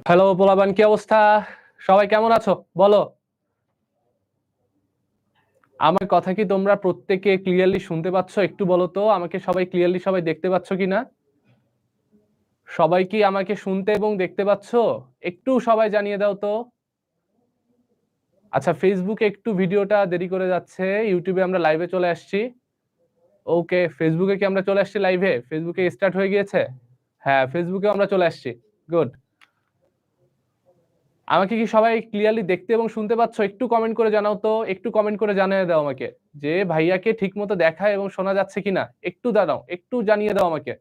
Hello পোলাবান, কি অবস্থা? সবাই কেমন আছো বলো? আমার কথা কি তোমরা প্রত্যেকে ক্লিয়ারলি শুনতে পাচ্ছ? একটু বলো তো আমাকে, সবাই ক্লিয়ারলি সবাই দেখতে পাচ্ছ কিনা? সবাই কি আমাকে শুনতে এবং দেখতে পাচ্ছ? একটু সবাই জানিয়ে দাও তো। আচ্ছা, ফেসবুকে একটু ভিডিওটা দেরি করে যাচ্ছে, ইউটিউবে আমরা লাইভে চলে আসছি। ওকে, ফেসবুকে কি আমরা চলে আসছি লাইভে? ফেসবুকে স্টার্ট হয়ে গিয়েছে? হ্যাঁ, ফেসবুকে আমরা চলে আসছি। গুড। আমাকে কি সবাই ক্লিয়ারলি দেখতে এবং শুনতে পাচ্ছ? একটু কমেন্ট করে জানাও তো, একটু কমেন্ট করে জানিয়ে দাও আমাকে যে ভাইয়াকে ঠিকমতো দেখা এবং শোনা যাচ্ছে কিনা। একটু দাঁড়াও, একটু জানিয়ে দাও আমাকে।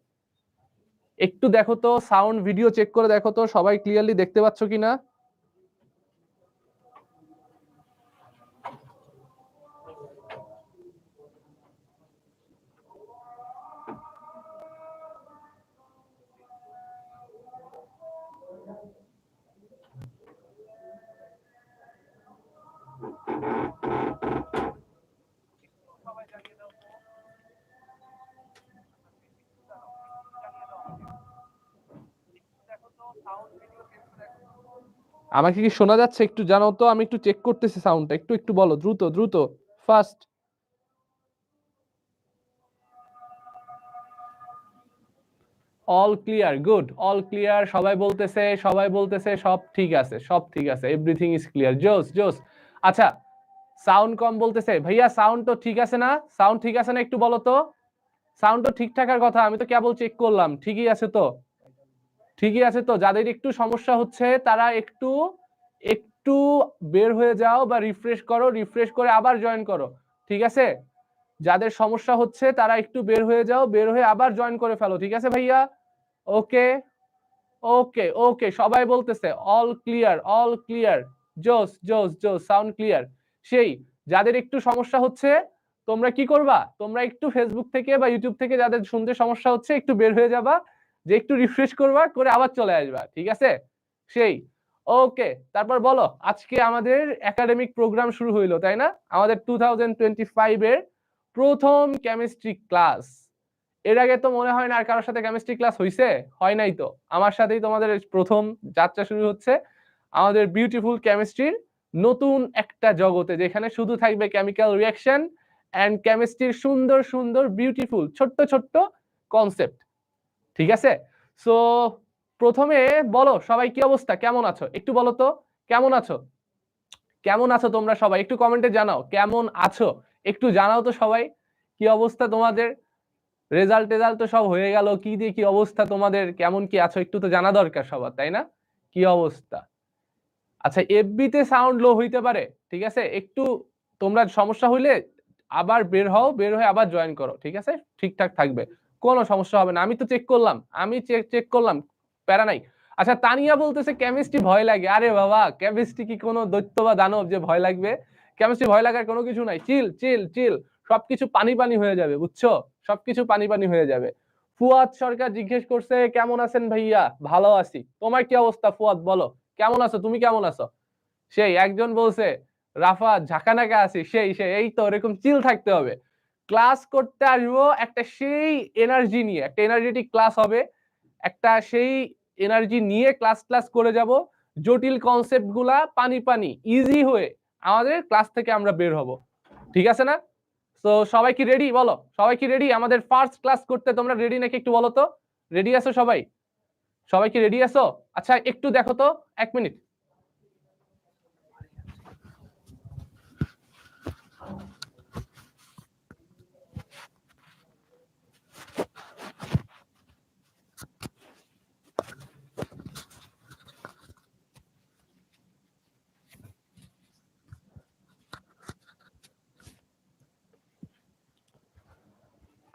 একটু দেখো তো, সাউন্ড ভিডিও চেক করে দেখো তো সবাই ক্লিয়ারলি দেখতে পাচ্ছ কিনা। আমাকে কি শোনা যাচ্ছে? একটু জানাও তো, আমি একটু চেক করতেছি সাউন্ডটা। একটু একটু বলো, দ্রুত দ্রুত, fast. All clear, good, all clear. সবাই বলতেছে, সবাই বলতেছে সব ঠিক আছে, সব ঠিক আছে, এভরিথিং ইজ ক্লিয়ার। জোস জোস। আচ্ছা, সাউন্ড কম বলতেছে। ভাইয়া সাউন্ড তো ঠিক আছে না? সাউন্ড ঠিক আছে না একটু বলো তো। সাউন্ড তো ঠিক থাকার কথা, আমি তো কেবল চেক করলাম। ঠিকই আছে তো? ঠিকই আছে তো? যাদের একটু সমস্যা হচ্ছে তারা একটু একটু বের হয়ে যাও বা রিফ্রেশ করো, রিফ্রেশ করে আবার জয়েন করো। ঠিক আছে? যাদের সমস্যা হচ্ছে তারা একটু বের হয়ে যাও, বের হয়ে আবার জয়েন করে ফেলো। ঠিক আছে ভাইয়া? ওকে ওকে ওকে, সবাই বলতেছে অল ক্লিয়ার, অল ক্লিয়ার। জোস জোস জোস, সাউন্ড ক্লিয়ার। সেই যাদের একটু সমস্যা হচ্ছে তোমরা কি করবা? তোমরা একটু ফেসবুক থেকে বা ইউটিউব থেকে যাদের শুনতে সমস্যা হচ্ছে একটু বের হয়ে যাবা, যে একটু রিফ্রেশ করবা, করে আবার চলে আসবা। ঠিক আছে? সেই ওকে। তারপর বলো, আজকে আমাদের একাডেমিক প্রোগ্রাম শুরু হইলো, তাই না? আমাদের 2025 এর প্রথম কেমিস্ট্রি ক্লাস। এর আগে তো মনে হয় না আর কারোর সাথে কেমিস্ট্রি ক্লাস হইছে। হয় নাই তো। আমার সাথেই তোমাদের প্রথম যাত্রা শুরু হচ্ছে আমাদের বিউটিফুল কেমিস্ট্রির নতুন একটা জগতে, যেখানে শুধু থাকবে কেমিক্যাল রিঅ্যাকশন এন্ড কেমিস্ট্রির সুন্দর সুন্দর বিউটিফুল ছোট্ট ছোট্ট কনসেপ্ট। ঠিক আছে? সো প্রথমে বলো সবাই কি অবস্থা, কেমন আছো? একটু বলো তো কেমন আছো? কেমন আছো তোমরা সবাই? একটু কমেন্টে জানাও কেমন আছো। একটু জানাও তো সবাই, কি অবস্থা তোমাদের? রেজাল্ট টেজাল্ট তো সব হয়ে গেল, কি দিয়ে কি অবস্থা তোমাদের, কেমন কি আছো একটু তো জানা দরকার সবার, তাই না? কি অবস্থা? আচ্ছা, এফবি তে সাউন্ড লো হইতে পারে, ঠিক আছে? একটু তোমরা সমস্যা হইলে আবার বের হও, বের হয়ে আবার জয়েন করো। ঠিক আছে? ঠিকঠাক থাকবে, কোনো সমস্যা হবে না। আমি তো চেক করলাম, আমি চেক চেক করলাম, প্যারা নাই। আচ্ছা, তানিয়া বলতেছে কেমিস্ট্রি ভয় লাগে। আরে বাবা, কেমিস্ট্রি কি কোনো দৈত্য বা দানব যে ভয় লাগবে? কেমিস্ট্রি ভয় লাগার কোনো কিছু নাই। চিল চিল চিল, সবকিছু পানি পানি হয়ে যাবে, বুঝছো? সবকিছু পানি পানি হয়ে যাবে। ফুয়াদ সরকার জিজ্ঞেস করছে কেমন আছেন ভাইয়া? ভালো আছি। তোমার কি অবস্থা ফুয়াদ, বলো কেমন আছো, তুমি কেমন আছো? সেই একজন বলছে রাফা ঝাঁকানাকা আছি। সেই সেই, এই তো এরকম চিল থাকতে হবে। ক্লাস করতে আসবো একটা সেই এনার্জি নিয়ে, একটা এনার্জেটিক ক্লাস হবে, একটা সেই এনার্জি নিয়ে ক্লাস ক্লাস করে যাব। জটিল কনসেপ্ট গুলা পানি পানি ইজি হয়ে আমাদের ক্লাস থেকে আমরা বের হব। ঠিক আছে না? তো সবাই কি রেডি বলো? সবাই কি রেডি আমাদের ফার্স্ট ক্লাস করতে? তোমরা রেডি নাকি একটু বলো তো। রেডি আছো সবাই? সবাই কি রেডি আছো? আচ্ছা একটু দেখো তো, 1 মিনিট।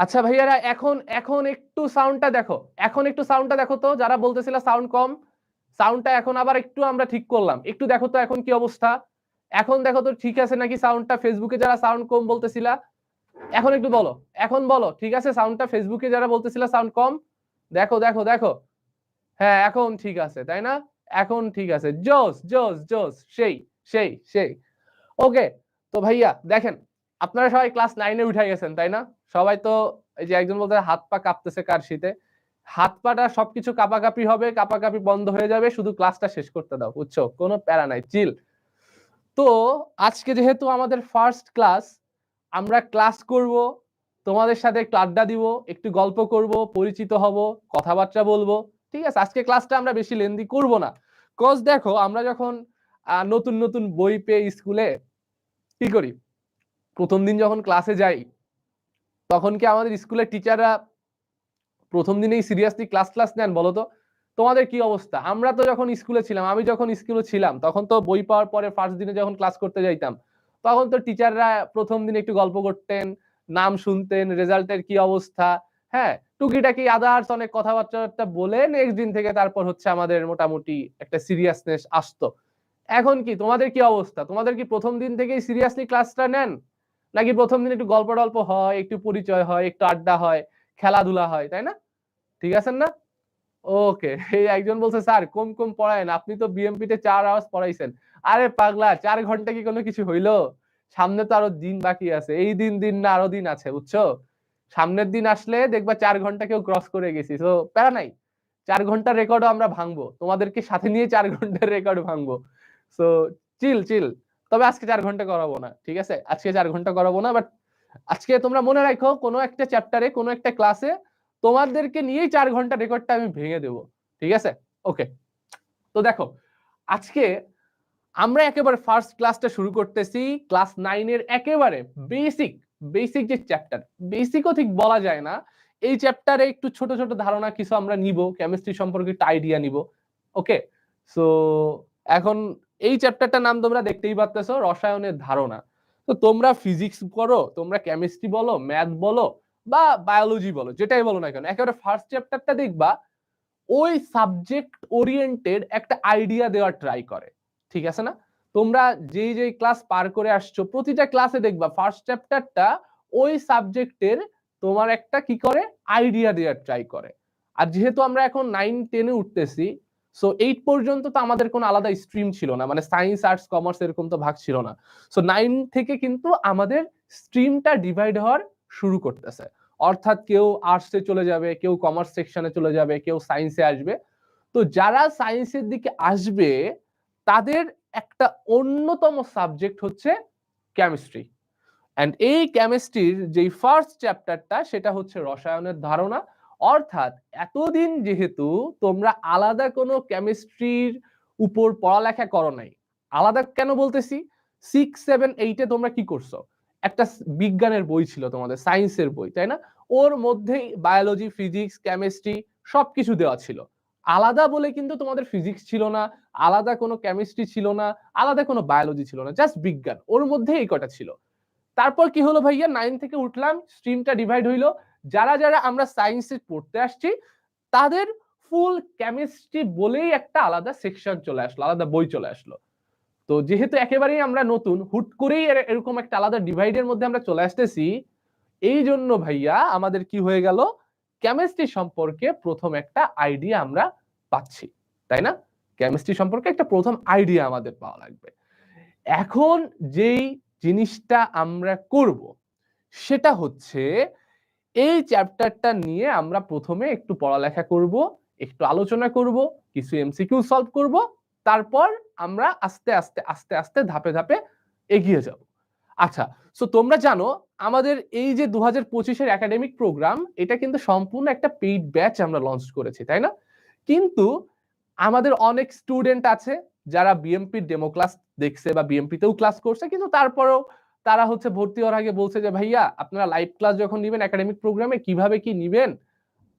আচ্ছা ভাইয়ারা, এখন এখন একটু সাউন্ডটা দেখো, এখন একটু সাউন্ডটা দেখো তো। যারা বলতেছিল সাউন্ড কম, সাউন্ডটা এখন আবার একটু আমরা ঠিক করলাম। একটু দেখো তো এখন কি অবস্থা। এখন দেখো তো ঠিক আছে নাকি সাউন্ডটা। ফেসবুকে যারা সাউন্ড কম বলতেছিলা, এখন একটু বলো, এখন বলো ঠিক আছে সাউন্ডটা। ফেসবুকে যারা বলতেছিলা সাউন্ড কম, দেখো দেখো দেখো। হ্যাঁ এখন ঠিক আছে, তাই না? এখন ঠিক আছে। জোস জোস জোস, সেই সেই সেই। ওকে। তো ভাইয়া দেখেন, আপনারা সবাই ক্লাস 9-এ উঠে গেছেন, তাই না? সবাই তো, এই যে একজন বলতে হাত পা কাঁপতেছে কার শীতে। হাত পাটা সবকিছু কাঁপাকাঁপি হবে, কাঁপাকাঁপি বন্ধ হয়ে যাবে, শুধু ক্লাসটা শেষ করতে দাও, বুঝছো? কোনো প্যারা নাই, চিল। তো আজকে যেহেতু আমাদের ফার্স্ট ক্লাস, আমরা ক্লাস করব, তোমাদের সাথে একটু আড্ডা দিব, একটু গল্প করব, পরিচিত হব, কথাবার্তা বলবো, ঠিক আছে? আজকে ক্লাসটা আমরা বেশি লেন্দি করব না, কজ দেখো আমরা যখন নতুন নতুন বই পেয়ে স্কুলে কি করি, প্রথম দিন যখন ক্লাসে যাই তখন কি আমাদের স্কুলের টিচাররা প্রথম দিনেই সিরিয়াসলি ক্লাস নেন বলো তো? তোমাদের কি অবস্থা? আমরা তো যখন স্কুলে ছিলাম, আমি যখন স্কুলে ছিলাম তখন তো বই পাওয়ার পরে ফার্স্ট দিনে যখন ক্লাস করতে যাইতাম তখন তো টিচাররা প্রথম দিন একটু গল্প করতেন, নাম শুনতেন, রেজাল্টের কি অবস্থা, হ্যাঁ, টুকিটাকি আদার্স অনেক কথাবার্তা বলে নেক্সট দিন থেকে তারপর হচ্ছে আমাদের মোটামুটি একটা সিরিয়াসনেস আসতো। এখন কি তোমাদের কি অবস্থা? তোমাদের কি প্রথম দিন থেকেই সিরিয়াসলি ক্লাসটা নেন, নাকি প্রথম দিন একটু গল্প টল্প হয়, একটু পরিচয় হয়, একটু আড্ডা হয়, খেলাধুলা হয়, তাই না? ঠিক আছেন না? ওকে। এই একজন বলছে স্যার কম কম পড়ায়েন, আপনি তো বিএমপি তে 4 আওয়ার্স পড়াইছেন। আরে পাগলা, 4 ঘন্টা কি কোনো কিছু হইলো? সামনে তো আরো দিন বাকি আছে, এই দিন দিন না আরো দিন আছে, বুঝছো? সামনের দিন আসলে দেখবা 4 ঘন্টা কেউ ক্রস করে গেছি, তো প্যারা নাই। 4 ঘন্টার রেকর্ডও আমরা ভাঙবো, তোমাদেরকে সাথে নিয়ে 4 ঘন্টার রেকর্ড ভাঙবো। সো চিল চিল। তবে আজকে 4 ঘন্টা করাবো না, ঠিক আছে? আজকে 4 ঘন্টা করাবো না, বাট আজকে তোমরা মনে রাখো কোনো একটা চ্যাপ্টারে কোনো একটা ক্লাসে তোমাদেরকে নিয়েই 4 ঘন্টা রেকর্ডটা আমি ভেঙে দেবো, ঠিক আছে? ওকে। তো দেখো আজকে আমরা একেবারে ফার্স্ট ক্লাসটা শুরু করতেছি, ক্লাস 9 এর একেবারে বেসিক বেসিক যে চ্যাপ্টার, বেসিকও ঠিক বলা যায় না, এই চ্যাপ্টারে একটু ছোট ছোট ধারণা কিছু আমরা নিব, কেমিস্ট্রি সম্পর্কে একটা আইডিয়া নিব। ওকে, সো এখন এই চ্যাপ্টারটার নাম তোমরা দেখতেই পাচ্তেছো, রসায়নের ধারণা। তো তোমরা ফিজিক্স করো, তোমরা কেমিস্ট্রি বলো, ম্যাথ বলো বা বায়োলজি বলো, যেটাই বলো না কেন, একেবারে ফার্স্ট চ্যাপ্টারটা দেখবা ওই সাবজেক্ট ওরিয়েন্টেড একটা আইডিয়া দেওয়ার ট্রাই করে, ঠিক আছে না? তোমরা যেই যেই ক্লাস পার করে আসছো প্রতিটা ক্লাসে দেখবা ফার্স্ট চ্যাপ্টারটা ওই সাবজেক্টের তোমার একটা কি করে আইডিয়া দেওয়ার ট্রাই করে। আর যেহেতু আমরা এখন 9-10 এ উঠতেছি, সো 8 পর্যন্ত তো আমাদের কোনো আলাদা স্ট্রিম ছিল না, মানে সায়েন্স আর্টস কমার্স এরকম তো ভাগ ছিল না। সো 9 থেকে কিন্তু আমাদের স্ট্রিমটা ডিভাইড হওয়ার শুরু করতেছে, অর্থাৎ কেউ আর্টসে চলে যাবে, কেউ কমার্স সেকশনে চলে যাবে, কেউ সায়েন্সে আসবে। তো যারা সায়েন্সের দিকে আসবে তাদের একটা অন্যতম সাবজেক্ট হচ্ছে কেমিস্ট্রি। এন্ড এই কেমিস্ট্রির যেই ফার্স্ট চ্যাপ্টারটা সেটা হচ্ছে রসায়নের ধারণা। অর্থাৎ এতদিন যেহেতু তোমরা আলাদা কোনো কেমিস্ট্রির উপর পড়ালেখা করো নাই, আলাদা কেন বলতেছি, 6, 7, 8 এ তোমরা কি করছো, একটা বিজ্ঞানের বই ছিল তোমাদের, সায়েন্সের বই, তাই না? ওর মধ্যেই বায়োলজি, ফিজিক্স, কেমিস্ট্রি সবকিছু দেওয়া ছিল। আলাদা বলে কিন্তু তোমাদের ফিজিক্স ছিল না, আলাদা কোনো কেমিস্ট্রি ছিল না, আলাদা কোনো বায়োলজি ছিল না, জাস্ট বিজ্ঞান, ওর মধ্যে এই কটা ছিল। তারপর কি হলো ভাইয়া, 9 থেকে উঠলাম, স্ট্রিমটা ডিভাইড হইলো, যারা যারা আমরা সায়েন্সে পড়তে আসছি তাদের ফুল কেমিস্ট্রি বলেই একটা আলাদা সেকশন চলে আসলো, আলাদা বই চলে আসলো। তো যেহেতু একেবারেই আমরা নতুন, হুট করেই এরকম একটা আলাদা ডিভাইডের মধ্যে আমরা চলে আসতেছি, এই জন্য ভাইয়া আমাদের কি হয়ে গেল, কেমিস্ট্রি সম্পর্কে প্রথম একটা আইডিয়া আমরা পাচ্ছি, তাই না? কেমিস্ট্রি সম্পর্কে একটা প্রথম আইডিয়া আমাদের পাওয়া লাগবে। এখন যেই জিনিসটা আমরা করব সেটা হচ্ছে এই চ্যাপ্টারটা নিয়ে আমরা প্রথমে একটু পড়ালেখা করব, একটু আলোচনা করব, কিছু এমসিকিউ সলভ করব, তারপর আমরা আস্তে আস্তে আস্তে আস্তে ধাপে ধাপে এগিয়ে যাব। আচ্ছা, সো তোমরা জানো আমাদের এই যে 2025 এর একাডেমিক প্রোগ্রাম, এটা কিন্তু সম্পূর্ণ একটা পেইড ব্যাচ আমরা লঞ্চ করেছি, তাই না? কিন্তু আমাদের অনেক স্টুডেন্ট আছে যারা বিএমপির ডেমো ক্লাস দেখছে বা বিএমপি তেও ক্লাস করছে, কিন্তু তারপরেও তারা হচ্ছে ভর্তি হওয়ার আগে বলছে যে ভাইয়া আপনারা লাইভ ক্লাস যখন নিবেন একাডেমিক প্রোগ্রামে কিভাবে কি নিবেন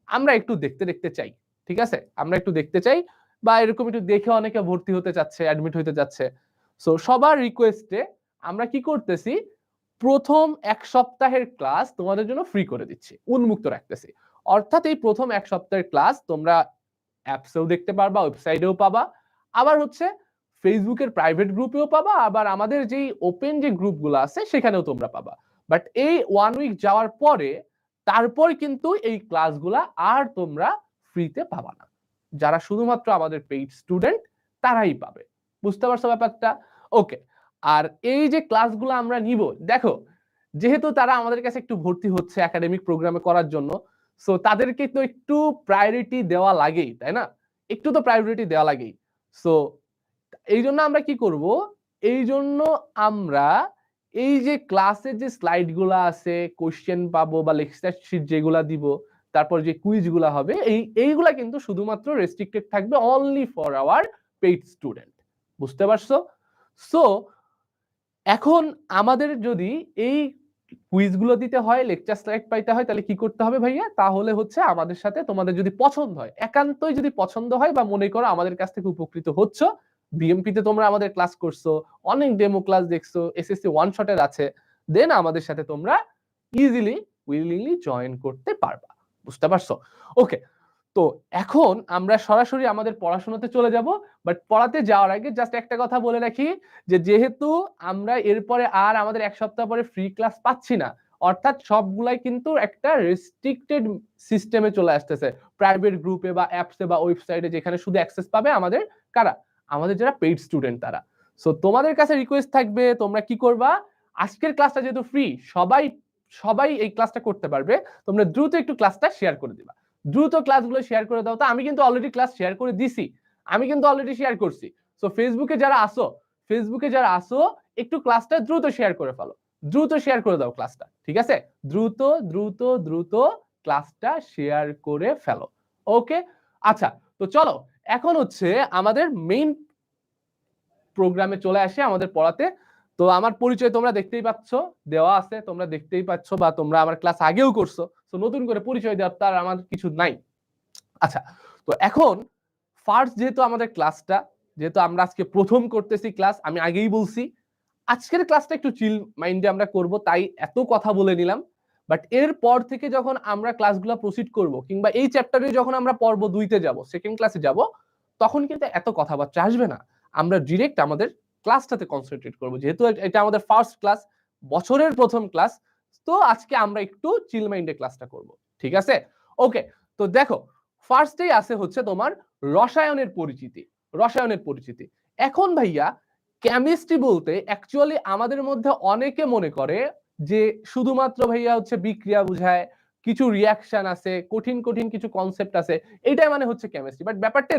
আমরা একটু দেখতে দেখতে চাই, ঠিক আছে? আমরা একটু দেখতে চাই, বা এরকম একটু দেখে অনেকে ভর্তি হতে চাচ্ছে, অ্যাডমিট হতে যাচ্ছে। সো সবার রিকোয়েস্টে আমরা কি করতেছি, প্রথম 1 সপ্তাহের ক্লাস তোমাদের জন্য ফ্রি করে দিচ্ছি, উন্মুক্ত রাখতেছি। অর্থাৎ এই প্রথম 1 সপ্তাহের ক্লাস তোমরা অ্যাপসেও দেখতে পারবা, ওয়েবসাইটেও পাবা, আবার হচ্ছে ফেসবুকের প্রাইভেট গ্রুপেও পাবা, আবার আমাদের যেই ওপেন যে গ্রুপগুলো আছে সেখানেও তোমরা পাবা। বাট এই 1 উইক যাওয়ার পরে তারপর কিন্তু এই ক্লাসগুলা আর তোমরা ফ্রিতে পাবা না, যারা শুধুমাত্র আমাদের পেইড স্টুডেন্ট তারাই পাবে। বুঝতে পারছো ব্যাপারটা? ওকে। আর এই যে ক্লাসগুলো আমরা নিব, দেখো যেহেতু তারা আমাদের কাছে একটু ভর্তি হচ্ছে একাডেমিক প্রোগ্রামে করার জন্য, সো তাদেরকে তো একটু প্রায়োরিটি দেওয়া লাগেই, তাই না? একটু তো প্রায়োরিটি দেওয়া লাগেই। সো এই জন্য আমরা কি করব, এই জন্য আমরা এই যে ক্লাসের যে স্লাইড গুলা আছে, কোশ্চেন পাবো বা লেকচার শিট যেগুলা দিব, তারপর যে কুইজ গুলা হবে, এইগুলা কিন্তু শুধুমাত্র রেস্ট্রিক্টেড থাকবে only for our paid student. বুঝতে পারছো? সো এখন আমাদের যদি এই কুইজগুলো দিতে হয়, লেকচার স্লাইড পাইতে হয়, তাহলে কি করতে হবে ভাইয়া? তাহলে হচ্ছে আমাদের সাথে তোমাদের যদি পছন্দ হয়, একান্তই যদি পছন্দ হয় বা মনে করো আমাদের কাছ থেকে উপকৃত হচ্ছ, বিএমপি তে তোমরা আমাদের ক্লাস করছো, অনেক ডেমো ক্লাস দেখছো, এসএসসি ওয়ান শটের আছে, দেন আমাদের সাথে তোমরা ইজিলি উইলিংলি জয়েন করতে পারবা। বুঝতে পারছো? ওকে, তো এখন আমরা সরাসরি আমাদের পড়াশোনাতে চলে যাব। বাট পড়াতে যাওয়ার আগে জাস্ট একটা কথা বলে রাখি, যে যেহেতু আমরা এরপরে আর আমাদের এক সপ্তাহ পরে ফ্রি ক্লাস পাচ্ছি না, অর্থাৎ সবগুলাই কিন্তু একটা রেস্ট্রিক্টেড সিস্টেমে চলে আসতেছে, প্রাইভেট গ্রুপে বা অ্যাপসে বা ওয়েবসাইটে, যেখানে শুধু অ্যাক্সেস পাবে আমাদের কারা, আমাদের যারা পেইড স্টুডেন্ট তারা। সো তোমাদের কাছে রিকোয়েস্ট থাকবে, তোমরা কি করবা, আজকের ক্লাসটা যেহেতু ফ্রি, সবাই সবাই এই ক্লাসটা করতে পারবে, তোমরা দ্রুত একটু ক্লাসটা শেয়ার করে দিবা, দ্রুত ক্লাসগুলো শেয়ার করে দাও। তো আমি কিন্তু অলরেডি ক্লাস শেয়ার করে দিছি, আমি কিন্তু অলরেডি শেয়ার করছি। সো ফেসবুকে যারা আসো একটু ক্লাসটা দ্রুত শেয়ার করে ফেলো, দ্রুত শেয়ার করে দাও ক্লাসটা, ঠিক আছে? দ্রুত দ্রুত দ্রুত ক্লাসটা শেয়ার করে ফেলো। ওকে, আচ্ছা, তো চলো এখন হচ্ছে আমাদের মেইন প্রোগ্রামে চলে আসে, আমাদের পড়াতে। তো আমার পরিচয় তোমরা দেখতেই পাচ্ছ, দেওয়া আছে, তোমরা দেখতেই পাচ্ছ, বা তোমরা আমার ক্লাস আগেও করছো, তো নতুন করে পরিচয় দেওয়ার তার আমার কিছু নাই। আচ্ছা, তো এখন ফার্স্ট যেহেতু আমাদের ক্লাসটা, যেহেতু আমরা আজকে প্রথম করতেছি ক্লাস, আমি আগেই বলছি আজকের ক্লাসটা একটু চিল মাইন্ডে আমরা করব, তাই এত কথা বলে নিলাম। বাট এর পর থেকে যখন আমরা ক্লাসগুলো প্রসিড করব, কিংবা এই চ্যাপ্টারে যখন আমরা পর্ব 2-তে যাব, সেকেন্ড ক্লাসে যাব, তখন কিন্তু এত কথাবার্তা আসবে না, আমরা ডিরেক্ট আমাদের ক্লাসটাতে কনসেন্ট্রেট করব, যেহেতু এটা আমাদের ফার্স্ট ক্লাস, বছরের প্রথম ক্লাস। তো আজকে আমরা একটু চিল মাইন্ডে ক্লাসটা করব, ঠিক আছে? ওকে, তো দেখো ফার্স্টেই আছে হচ্ছে তোমার রসায়নের পরিচিতি। রসায়নের পরিচিতি, এখন ভাইয়া কেমিস্ট্রি বলতে অ্যাকচুয়ালি আমাদের মধ্যে অনেকে মনে করে যে শুধুমাত্র ভাইয়া হচ্ছে বিক্রিয়া বুঝায়, কিছু রিয়াকশন আছে, কঠিন কঠিন কিছু কনসেপ্ট আছে, এটাই মানে হচ্ছে কেমিস্ট্রি। বাট ব্যাপারটা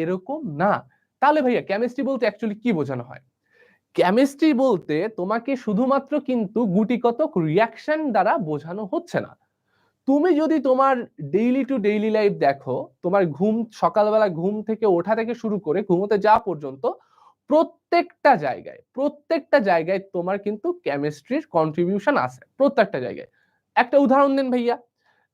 এরকম না, তাহলে ভাইয়া কেমিস্ট্রি বলতে অ্যাকচুয়ালি কি বোঝানো হয়? কেমিস্ট্রি বলতে তোমাকে শুধুমাত্র কিন্তু গুটিকত রিয়াকশন দ্বারা বোঝানো হচ্ছে না। তুমি যদি তোমার ডেইলি টু ডেইলি লাইফ দেখো, তোমার সকালবেলা ঘুম থেকে ওঠা থেকে শুরু করে ঘুমোতে যাওয়া পর্যন্ত প্রত্যেকটা জায়গায় তোমার কিন্তু কেমিস্ট্রির কন্ট্রিবিউশন আছে, প্রত্যেকটা জায়গায়। একটা উদাহরণ দেন ভাইয়া,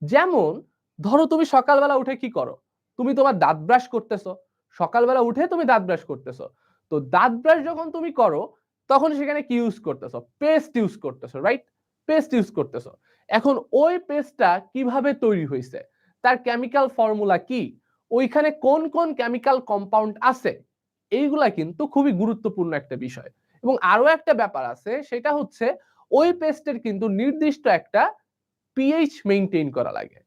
যেমন ধরো তুমি সকালবেলা উঠে কি করো, তুমি তোমার দাঁত ব্রাশ করতেছো, সকালবেলা উঠে তুমি দাঁত ব্রাশ করতেছো। তো দাঁত ব্রাশ যখন তুমি করো, তখন সেখানে কি ইউজ করতেছো? পেস্ট ইউজ করতেছো, রাইট? পেস্ট ইউজ করতেছো। এখন ওই পেস্টটা কিভাবে তৈরি হয়েছে, তার কেমিক্যাল ফর্মুলা কি, ওইখানে কোন কোন কেমিক্যাল কম্পাউন্ড আছে, এইগুলা কিন্তু খুবই গুরুত্বপূর্ণ একটা বিষয়। এবং আরো একটা ব্যাপার আছে, সেটা হচ্ছে ওই পেস্টের কিন্তু নির্দিষ্ট একটা পিএইচ মেইনটেইন করা লাগে।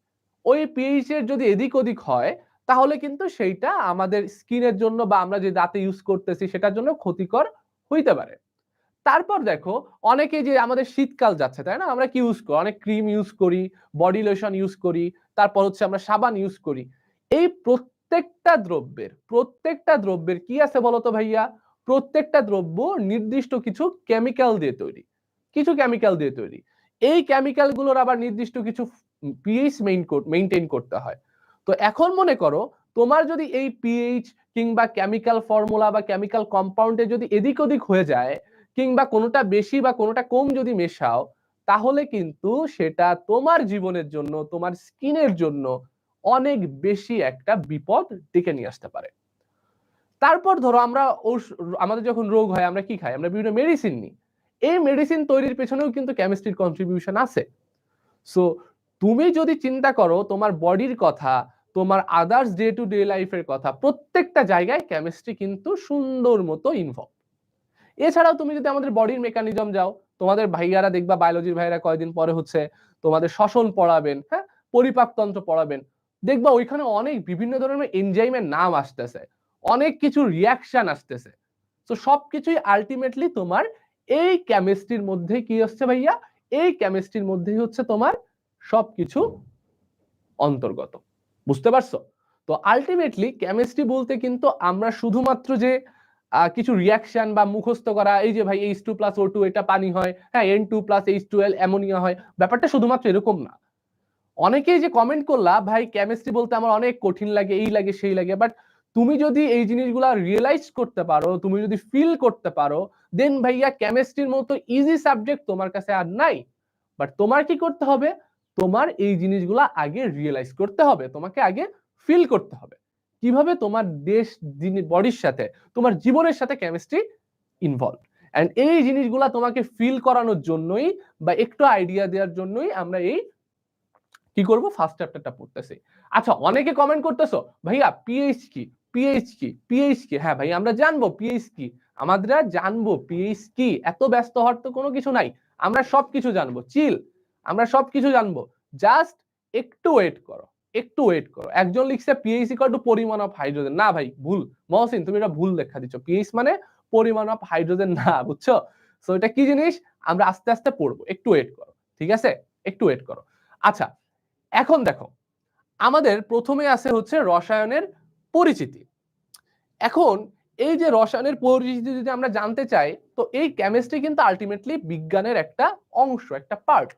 ওই পিএইচ এর যদি এদিক ওদিক হয়, তাহলে কিন্তু সেইটা আমাদের স্কিনের জন্য বা আমরা যে দাঁতে ইউজ করতেছি সেটার জন্য ক্ষতিকর হইতে পারে। তারপর দেখো অনেকে, যে আমাদের শীতকাল যাচ্ছে, তাই না, আমরা কি ইউজ করি, অনেক ক্রিম ইউজ করি, বডি লোশন ইউজ করি, তারপর হচ্ছে আমরা সাবান ইউজ করি। এই প্রত্যেকটা দ্রব্যের কি আছে বলতো ভাইয়া? প্রত্যেকটা দ্রব্য নির্দিষ্ট কিছু কেমিক্যাল দিয়ে তৈরি, এই কেমিক্যাল গুলোর আবার নির্দিষ্ট কিছু পিএইচ মেইনটেইন করতে হয়। তো এখন মনে করো তোমার যদি এই পিএইচ কিংবা কেমিক্যাল ফর্মুলা বা কেমিক্যাল কম্পাউন্ডে যদি এদিক ওদিক হয়ে যায়, কিংবা কোনোটা বেশি বা কোনোটা কম যদি মেশাও, তাহলে কিন্তু সেটা তোমার জীবনের জন্য, তোমার স্কিনের জন্য অনেক বেশি একটা বিপদ ডেকে নিয়ে আসতে পারে। তারপর ধরো আমরা আমাদের যখন রোগ হয় আমরা কি খাই? আমরা বিভিন্ন মেডিসিন নিই। এই মেডিসিন তৈরির পেছনেও কিন্তু কেমিস্ট্রির কন্ট্রিবিউশন আছে। সো তুমি যদি চিন্তা করো তোমার বডির কথা, তোমার আদার্স ডে টু ডে লাইফের কথা, প্রত্যেকটা জায়গায় কেমিস্ট্রি কিন্তু সুন্দর মতো ইনভলভ। এছাড়াও তুমি যদি আমাদের বডির মেকানিজম যাও, তোমাদের ভাইয়ারা দেখবা, বায়োলজির ভাইয়ারা কয়েকদিন পরে হচ্ছে তোমাদের শ্বসন পড়াবেন, হ্যাঁ, পরিপাকতন্ত্র পড়াবেন, দেখবা ওইখানে অনেক বিভিন্ন ধরনের এনজাইমের নাম আসতেছে, অনেক কিছু রিয়াকশন আসতেছে। তো সবকিছুই আলটিমেটলি তোমার এই কেমিস্ট্রির মধ্যে কি হচ্ছে ভাইয়া? এই কেমিস্ট্রির মধ্যেই হচ্ছে তোমার সবকিছু অন্তর্গত। বুঝতে পারছো? তো আলটিমেটলি কেমিস্ট্রি বলতে কিন্তু আমরা শুধুমাত্র যে কিছু রিয়াকশন বা মুখস্থ করা, এই যে ভাই H2+O2 এটা পানি হয়, হ্যাঁ N2+H2L অ্যামোনিয়া হয়, ব্যাপারটা শুধুমাত্র এরকম না। অনেকেই যে কমেন্ট করলা ভাই কেমিস্ট্রি বলতে আমার অনেক কঠিন লাগে, এই লাগে সেই লাগে, বাট তুমি যদি এই জিনিসগুলো রিয়েলাইজ করতে পারো, তুমি যদি ফিল করতে পারো, দেন ভাইয়া কেমিস্ট্রির মতো ইজি সাবজেক্ট তোমার কাছে আর নাই। বাট তোমার কি করতে হবে? তোমার এই জিনিসগুলো আগে রিয়েলাইজ করতে হবে, তোমাকে আগে ফিল করতে হবে কিভাবে তোমার দেশ বডির সাথে, তোমার জীবনের সাথে কেমিস্ট্রি ইনভলভ। এন্ড এই জিনিসগুলা তোমাকে ফিল করানোর জন্যই বা একটু আইডিয়া দেওয়ার জন্যই আমরা এই কি করব ফার্স্ট চ্যাপ্টারটা পড়তেছি। আচ্ছা, অনেকে কমেন্ট করতেছো ভাইয়া পিএইচ কি, পিএইচ কি, পিএইচ কি। হ্যাঁ ভাই, আমরা জানবো পিএইচ কি, আমরা জানবো পিএইচ কি, এত ব্যস্ত হওয়ার তো কোনো কিছু নাই, আমরা সবকিছু জানবো, চিল, আমরা সবকিছু জানবো, জাস্ট একটু ওয়েট করো, একটু ওয়েট করো। একজন লিখছে পিএইচ ইকুয়াল টু পরিমাণ অফ হাইড্রোজেন, না ভাই ভুল, মহসিন তুমি এটা ভুল লেখা দিচ্ছ, পিএইচ মানে পরিমাণ অফ হাইড্রোজেন না, বুঝছো? সো এটা কি জিনিস আমরা আস্তে আস্তে পড়বো, একটু ওয়েট করো, ঠিক আছে, একটু ওয়েট করো। আচ্ছা, এখন দেখো আমাদের প্রথমে আছে হচ্ছে রসায়নের পরিচিতি। এখন এই যে রসায়নের পরিচিতি যদি আমরা জানতে চাই, তো এই কেমিস্ট্রি কিন্তু আলটিমেটলি বিজ্ঞানের একটা অংশ, একটা পার্ট।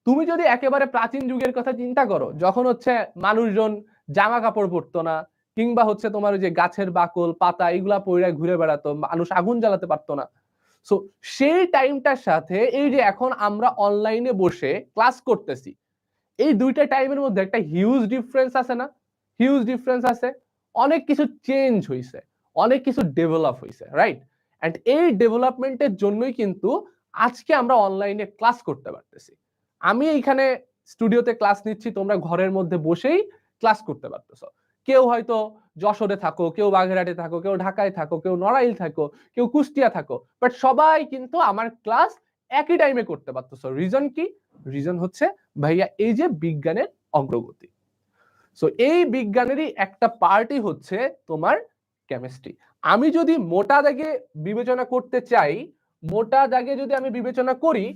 তুমি যদি একেবারে প্রাচীন যুগের কথা চিন্তা করো, যখন হচ্ছে মানুষজন জামা কাপড় পরতো না, কিংবা হচ্ছে তোমার যে গাছের বাকল পাতা এগুলা পইরা ঘুরে বেড়াতো, মানুষ আগুন জ্বালাতে পারতো না। সো সেই টাইমটার সাথে এই যে এখন আমরা অনলাইনে বসে ক্লাস করতেছি, এই দুইটা টাইমের মধ্যে একটা হিউজ ডিফারেন্স আছে না? হিউজ ডিফারেন্স আছে, অনেক কিছু চেঞ্জ হয়েছে, অনেক কিছু ডেভেলপ হয়েছে, রাইট? এন্ড এই ডেভেলপমেন্টের জন্যই কিন্তু আজকে আমরা অনলাইনে ক্লাস করতে পারতেছি। আমি এইখানে স্টুডিওতে ক্লাস নিচ্ছি, তোমরা ঘরের মধ্যে বসেই ক্লাস করতে পারতেছো। কেউ হয়তো যশোরে থাকো, কেউ বাগেরহাটে থাকো, কেউ ঢাকায় থাকো, কেউ নড়াইল থাকো, কেউ কুষ্টিয়া থাকো, বাট সবাই কিন্তু আমার ক্লাস একই টাইমে করতে পারতেছো। রিজন কি? রিজন হচ্ছে ভাইয়া এই যে বিজ্ঞানের অগ্রগতি। সো এই বিজ্ঞানেরই একটা পার্টই হচ্ছে তোমার কেমিস্ট্রি। আমি যদি মোটা দাগে বিবেচনা করতে চাই, মোটা দাগে যদি আমি বিবেচনা করি,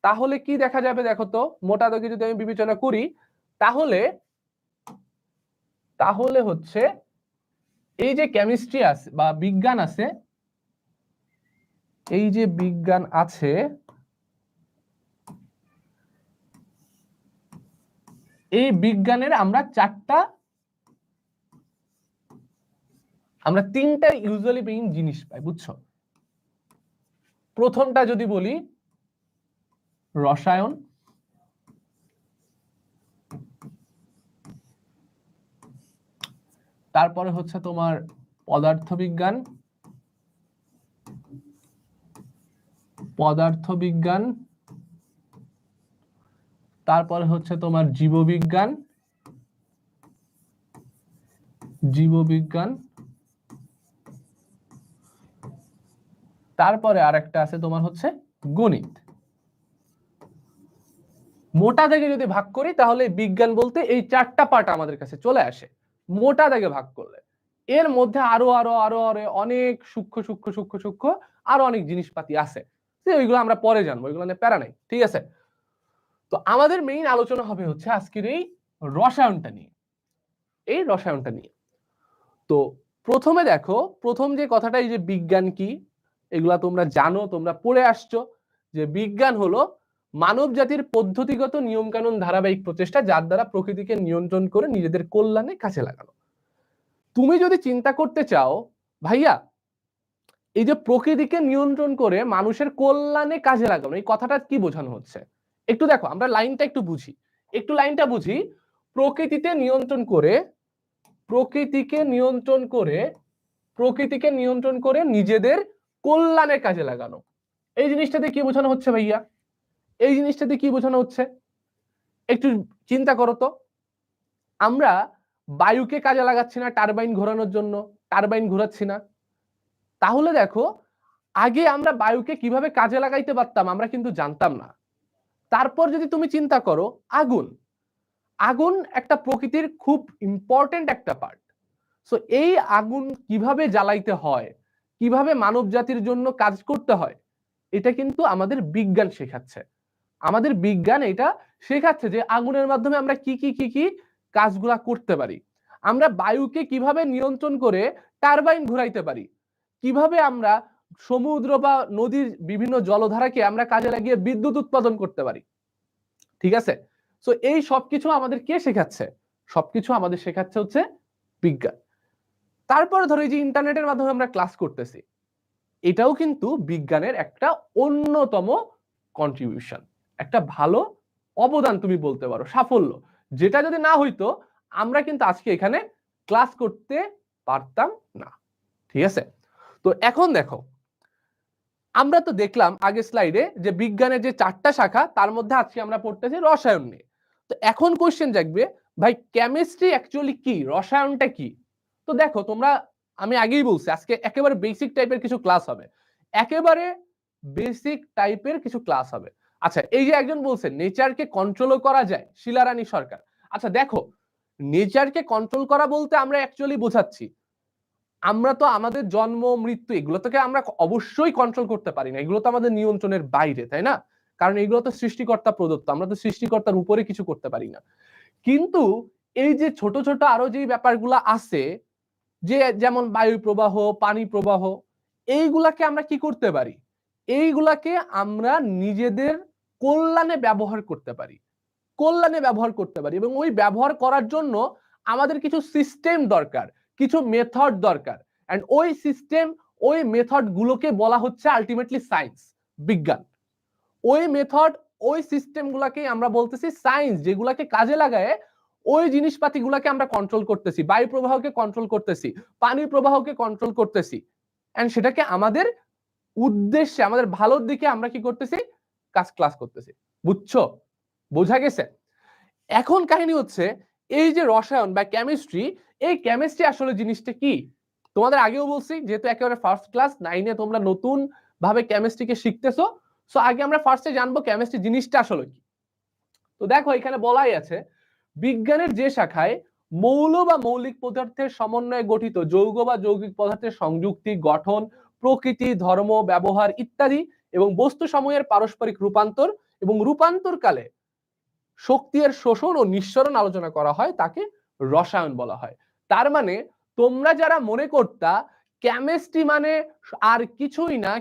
তাহলে কি দেখা যাবে দেখো তো, মোটা দাগে যদি আমি বিবেচনা করি তাহলে তাহলে হচ্ছে এই যে কেমিস্ট্রি আছে বা বিজ্ঞান আছে, এই যে বিজ্ঞান আছে, এই বিজ্ঞানের আমরা তিনটা ইউজুয়ালি মেইন জিনিস পাই, বুঝছো? প্রথমটা যদি বলি রসায়ন, তারপরে হচ্ছে তোমার পদার্থবিজ্ঞান, তারপরে হচ্ছে তোমার জীববিজ্ঞান, তারপরে আরেকটা আছে তোমার হচ্ছে গণিত। মোটা দাগে যদি ভাগ করি তাহলে বিজ্ঞান বলতে এই চারটা পার্ট আমাদের কাছে চলে আসে মোটা দাগে ভাগ করলে। এর মধ্যে আরো আরো আরো আরো অনেক সূক্ষ্ম সূক্ষ্ম সূক্ষ্ম সূক্ষ্ম আরো অনেক জিনিসপাতি আছে, ওইগুলো আমরা পরে জানবো, ওইগুলো নিয়ে প্যারা নাই, ঠিক আছে? তো আমাদের মেইন আলোচনা হবে হচ্ছে আজকের এই রসায়নটা নিয়ে, এই রসায়নটা নিয়ে। তো প্রথমে দেখো, প্রথম যে কথাটা, এই যে বিজ্ঞান কি, এগুলা তোমরা জানো, তোমরা পড়ে আসছো যে বিজ্ঞান হলো মানব জাতির পদ্ধতিগত নিয়ম কানুন ধারাবাহিক প্রচেষ্টা, যার দ্বারা প্রকৃতিকে নিয়ন্ত্রণ করে নিজেদের কল্যাণে কাজে লাগানো। তুমি যদি চিন্তা করতে চাও ভাইয়া এই যে প্রকৃতিকে নিয়ন্ত্রণ করে মানুষের কল্যাণে কাজে লাগানো, এই কথাটা কি বোঝানো হচ্ছে একটু দেখো, আমরা লাইনটা একটু বুঝি, একটু লাইনটা বুঝি। প্রকৃতিতে নিয়ন্ত্রণ করে, প্রকৃতিকে নিয়ন্ত্রণ করে, প্রকৃতিকে নিয়ন্ত্রণ করে নিজেদের কল্যাণে কাজে লাগানো, এই জিনিসটাতে কি বোঝানো হচ্ছে ভাইয়া? এই জিনিসটাতে কি বোঝানো হচ্ছে একটু চিন্তা করো তো। আমরা বায়ুকে কাজে লাগাচ্ছি না টারবাইন ঘোরানোর জন্য, টারবাইন ঘোরাচ্ছি না, তাহলে দেখো আগে আমরা বায়ুকে কিভাবে কাজে লাগাইতে পারতাম আমরা কিন্তু জানতাম না। তারপর যদি তুমি চিন্তা করো আগুন, আগুন একটা প্রকৃতির খুব ইম্পর্টেন্ট একটা পার্ট। সো এই আগুন কিভাবে জ্বালাইতে হয়, কিভাবে মানব জাতির জন্য কাজ করতে হয়, এটা কিন্তু আমাদের বিজ্ঞান শেখাচ্ছে। আমাদের বিজ্ঞান এটা শেখাচ্ছে যে আগুনের মাধ্যমে আমরা কি কি কি কি কাজগুলা করতে পারি, আমরা বায়ুকে কিভাবে নিয়ন্ত্রণ করে টারবাইন ঘুরাইতে পারি, কিভাবে আমরা সমুদ্র বা নদীর বিভিন্ন জলধারাকে আমরা কাজে লাগিয়ে বিদ্যুৎ উৎপাদন করতে পারি। ঠিক আছে, সো এই সবকিছু আমাদের কে শেখাচ্ছে? সবকিছু আমাদের শেখাচ্ছে হচ্ছে বিজ্ঞান। তারপরে ধরো এই যে ইন্টারনেটের মাধ্যমে আমরা ক্লাস করতেছি, এটাও কিন্তু বিজ্ঞানের একটা অন্যতম কন্ট্রিবিউশন, একটা ভালো অবদান তুমি বলতে পারো, সাফল্য, যেটা যদি না হইতো আমরা কিন্তু আজকে এখানে ক্লাস করতে পারতাম না। ঠিক আছে, তো এখন দেখো আমরা তো দেখলাম আগে স্লাইডে যে বিজ্ঞানের যে 4টা শাখা তার মধ্যে আজকে আমরা পড়তেছি রসায়ন নিয়ে। তো এখন কোশ্চেন জাগবে, ভাই কেমিস্ট্রি অ্যাকচুয়ালি কি, রসায়নটা কি? তো দেখো তোমরা, আমি আগেই বলছি আজকে একেবারে বেসিক টাইপের কিছু ক্লাস হবে, একেবারে বেসিক টাইপের কিছু ক্লাস হবে। আচ্ছা, এই যে একজন বলছে নেচারকে কন্ট্রোলও করা যায়, শিলারানী সরকার। আচ্ছা দেখো, নেচারকে কন্ট্রোল করা বলতে আমরা অ্যাকচুয়ালি বোঝাচ্ছি আমরা তো আমাদের জন্ম মৃত্যু এগুলো থেকে আমরা অবশ্যই কন্ট্রোল করতে পারি না, এগুলো তো আমাদের নিয়ন্ত্রণের বাইরে, তাই না? কারণ এগুলো তো সৃষ্টিকর্তা প্রদত্ত, আমরা তো সৃষ্টিকর্তার উপরে কিছু করতে পারি না। কিন্তু এই যে ছোট ছোট আরো যে ব্যাপারগুলো আছে, যে যেমন বায়ু প্রবাহ, পানি প্রবাহ, এইগুলাকে আমরা কি করতে পারি? এইগুলাকে আমরা নিজেদের কল্যাণে ব্যবহার করতে পারি, কল্যাণে ব্যবহার করতে পারি। এবং ওই ব্যবহার করার জন্য আমাদের কিছু সিস্টেম দরকার, কিছু মেথড দরকার। এন্ড ওই সিস্টেম, ওই মেথড গুলোকে বলা হচ্ছে আলটিমেটলি সায়েন্স, বিজ্ঞান। ওই মেথড, ওই সিস্টেম গুলাকে আমরা বলতেছি সায়েন্স, যেগুলাকে কাজে লাগায় ওই জিনিসপাতি গুলাকে আমরা কন্ট্রোল করতেছি, বায়ু প্রবাহকে কন্ট্রোল করতেছি, পানি প্রবাহকে কন্ট্রোল করতেছি, এন্ড সেটাকে আমাদের উদ্দেশ্যে, আমাদের ভালোর দিকে আমরা কি করতেছি, ক্লাস করতেছি। বুঝছো? বোঝা গেছে? এখন কাহিনী হচ্ছে এই যে রসায়ন বা কেমিস্ট্রি, এই কেমিস্ট্রি আসলে জিনিসটা কি? তোমাদের আগেও বলছি যেহেতু একেবারে ফার্স্ট ক্লাস 9-এ তোমরা নতুন ভাবে কেমিস্ট্রিকে শিখতেছো, সো আগে আমরা ফার্স্টে জানবো কেমিস্ট্রি জিনিসটা আসলে কি। তো দেখো এখানে বলাই আছে বিজ্ঞানের যে শাখায় মৌল বা মৌলিক পদার্থের সমন্বয়ে গঠিত যৌগ বা যৌগিক পদার্থের সংযুক্তি, গঠন, প্রকৃতি, ধর্ম, ব্যবহার ইত্যাদি এবং বস্তু সমূহের পারস্পরিক রূপান্তর এবং রূপান্তর কালে শক্তির শোষণ ও নিঃসরণ আলোচনা করা হয়, তাকে রসায়ন বলা হয়। তার মানে তোমরা যারা মনে করতা কেমিস্ট্রি মানে আর কিছুই না,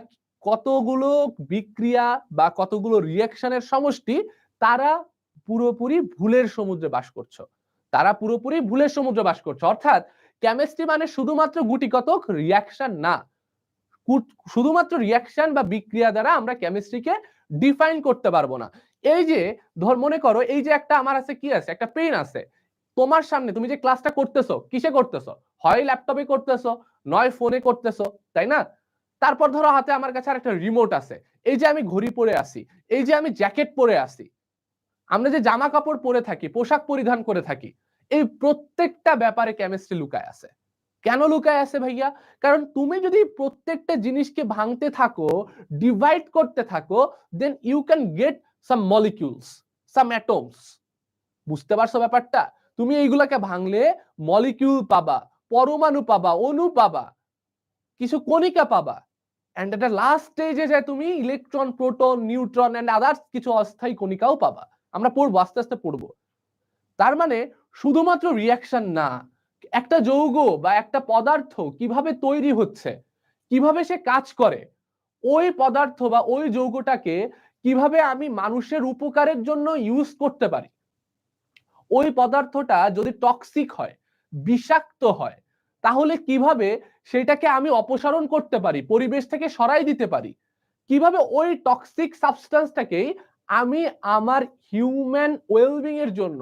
কতগুলো বিক্রিয়া বা কতগুলো রিঅ্যাকশনের সমষ্টি, তারা পুরোপুরি ভুলের সমুদ্রে বাস করছো, তারা পুরোপুরি ভুলের সমুদ্রে বাস করছো। অর্থাৎ কেমিস্ট্রি মানে শুধুমাত্র গুটি কতক রিঅ্যাকশন না, শুধুমাত্র রিঅ্যাকশন বা বিক্রিয়া দ্বারা আমরা কেমিস্ট্রিকে ডিফাইন করতে পারবো না। এই যে ধর মনে করো এই যে একটা আমার আছে, কি আছে, একটা পেন আছে তোমার সামনে, তুমি যে ক্লাসটা করতেছো কিসে করতেছো? হয় ল্যাপটপে করতেছো, নয় ফোনে করতেছো, তাই না? তারপর ধরো হাতে আমার কাছে আর একটা রিমোট আছে, এই যে আমি ঘড়ি পরে আছি, এই যে আমি জ্যাকেট পরে আছি, আমরা যে জামা কাপড় পরে থাকি, পোশাক পরিধান করে থাকি, এই প্রত্যেকটা ব্যাপারে কেমিস্ট্রি লুকায় আছে। কেন লুকায় আছে ভাইয়া? কারণ তুমি যদি প্রত্যেকটা জিনিসকে ভাঙতে থাকো, ডিভাইড করতে থাকো, then you can get some molecules, some atoms. বুঝতে পারছো ব্যাপারটা? তুমি এইগুলাকে ভাঙলে মলিকিউল পাবা, পরমাণু পাবা, অণু পাবা, কিছু কণিকা পাবা, এন্ড এটা লাস্ট স্টেজে যায় তুমি electron, proton, neutron and others কিছু অস্থায়ী কণিকাও পাবা। আমরা পড়বো, আস্তে আস্তে পড়বো। তার মানে শুধুমাত্র রিঅ্যাকশন না, একটা যৌগ বা একটা পদার্থ কিভাবে তৈরি হচ্ছে, কিভাবে সে কাজ করে, ওই পদার্থ বা ওই যৌগটাকে কিভাবে আমি মানুষের উপকারের জন্য ইউজ করতে পারি, ওই পদার্থটা যদি টক্সিক হয়, বিষাক্ত হয়, তাহলে কিভাবে সেটাকে আমি অপসারণ করতে পারি, পরিবেশ থেকে সরাই দিতে পারি, কিভাবে ওই টক্সিক সাবস্টেন্সটাকেই আমি আমার হিউম্যান ওয়েলবিং এর জন্য,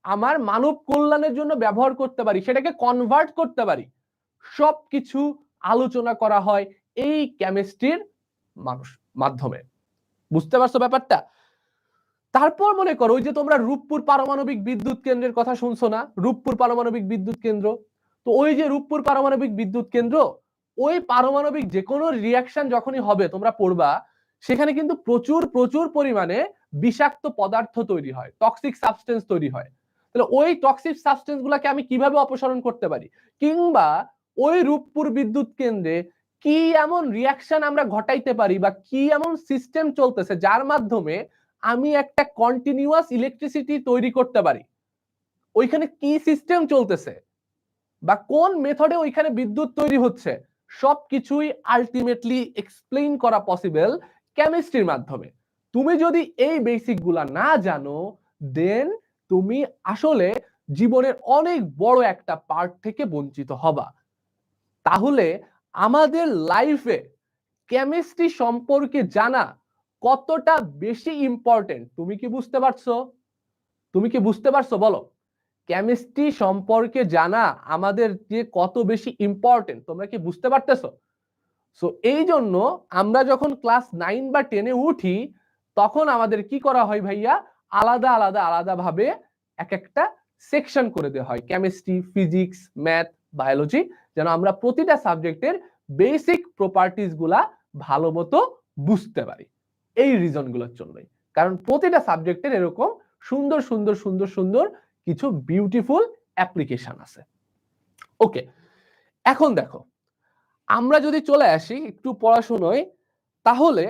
আমার মানব কল্যাণের জন্য ব্যবহার করতে পারি, সেটাকে কনভার্ট করতে পারি, সবকিছু আলোচনা করা হয় এই কেমিস্ট্রির মানুষ মাধ্যমে। বুঝতে পারছো ব্যাপারটা? তারপর মনে করো ওই যে তোমরা রূপপুর পারমাণবিক বিদ্যুৎ কেন্দ্রের কথা শুনছো না, রূপপুর পারমাণবিক বিদ্যুৎ কেন্দ্র। তো ওই যে রূপপুর পারমাণবিক বিদ্যুৎ কেন্দ্র, ওই পারমাণবিক যে কোনো রিঅ্যাকশন যখনই হবে তোমরা পড়বা, সেখানে কিন্তু প্রচুর প্রচুর পরিমাণে বিষাক্ত পদার্থ তৈরি হয়, টক্সিক সাবস্টেন্স তৈরি হয়। তাহলে ওই টক্সিক সাবস্টেন্স গুলাকে আমি কিভাবে অপসারণ করতে পারি, কিংবা ওই রূপপুর বিদ্যুৎ কেন্দ্রে কি এমন রিঅ্যাকশন আমরা ঘটাইতে পারি, বা কি এমন সিস্টেম চলতেছে যার মাধ্যমে আমি একটা কন্টিনিউয়াস ইলেকট্রিসিটি তৈরি করতে পারি, ওইখানে কি সিস্টেম চলতেছে বা কোন মেথডে ওইখানে বিদ্যুৎ তৈরি হচ্ছে, সবকিছুই আলটিমেটলি এক্সপ্লেইন করা পসিবল কেমিস্ট্রির মাধ্যমে। তুমি যদি এই বেসিক গুলা না জানো, দেন তুমি আসলে জীবনের অনেক বড় একটা পার্ট থেকে বঞ্চিত হবা। তাহলে আমাদের লাইফে কেমিস্ট্রি সম্পর্কে জানা কতটা বেশি ইম্পর্টেন্ট তুমি কি বুঝতে পারছো? তুমি কি বুঝতে পারছো বলো? কেমিস্ট্রি সম্পর্কে জানা আমাদের যে কত বেশি ইম্পর্টেন্ট তোমরা কি বুঝতে পারতেছো? সো এই জন্য আমরা যখন ক্লাস 9 বা 10-এ উঠি তখন আমাদের কি করা হয় ভাইয়া, আলাদা আলাদা আলাদা ভাবে এক একটা সেকশন করে দেওয়া হয়, কেমিস্ট্রি, ফিজিক্স, ম্যাথ, বায়োলজি, যেন আমরা প্রতিটা সাবজেক্টের বেসিক প্রপার্টিজ গুলা ভালো মতো বুঝতে পারি। এই রিজন গুলোর জন্যই, কারণ প্রতিটা সাবজেক্টের এরকম সুন্দর সুন্দর সুন্দর সুন্দর কিছু বিউটিফুল অ্যাপ্লিকেশন আছে। ওকে, এখন দেখো আমরা যদি চলে আসি একটু পড়াশোনায়, তাহলে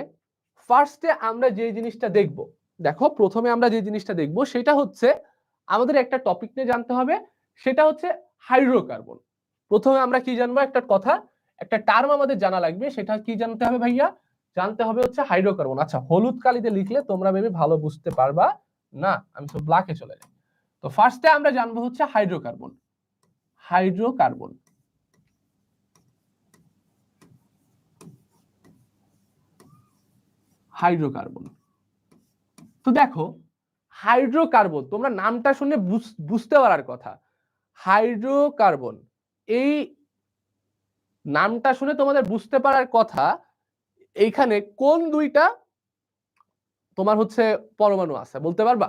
ফার্স্টে আমরা যে জিনিসটা দেখব, দেখো প্রথমে আমরা যে জিনিসটা দেখব সেটা হচ্ছে আমাদের একটা টপিক নিয়ে জানতে হবে, সেটা হচ্ছে হাইড্রোকার্বন। প্রথমে আমরা কি জানবো, একটা কথা, একটা টার্ম আমাদের জানা লাগবে, সেটা কি জানতে হবে ভাইয়া? জানতে হবে হচ্ছে হাইড্রোকার্বন। আচ্ছা, হলুদ কালিতে লিখলে তোমরা মেবি ভালো বুঝতে পারবা না, আমি তো ব্ল্যাকে চলে যাই। তো ফার্স্টে আমরা জানবো হচ্ছে হাইড্রোকার্বন। Hydrocarbon, hydrocarbon. তো দেখো হাইড্রোকার্বন তোমরা নামটা শুনে বুঝতে পারার কথা, হাইড্রোকার্বন এই নামটা শুনে তোমাদের বুঝতে পারার কথা এইখানে কোন দুইটা তোমার হচ্ছে পরমাণু আছে বলতে পারবা?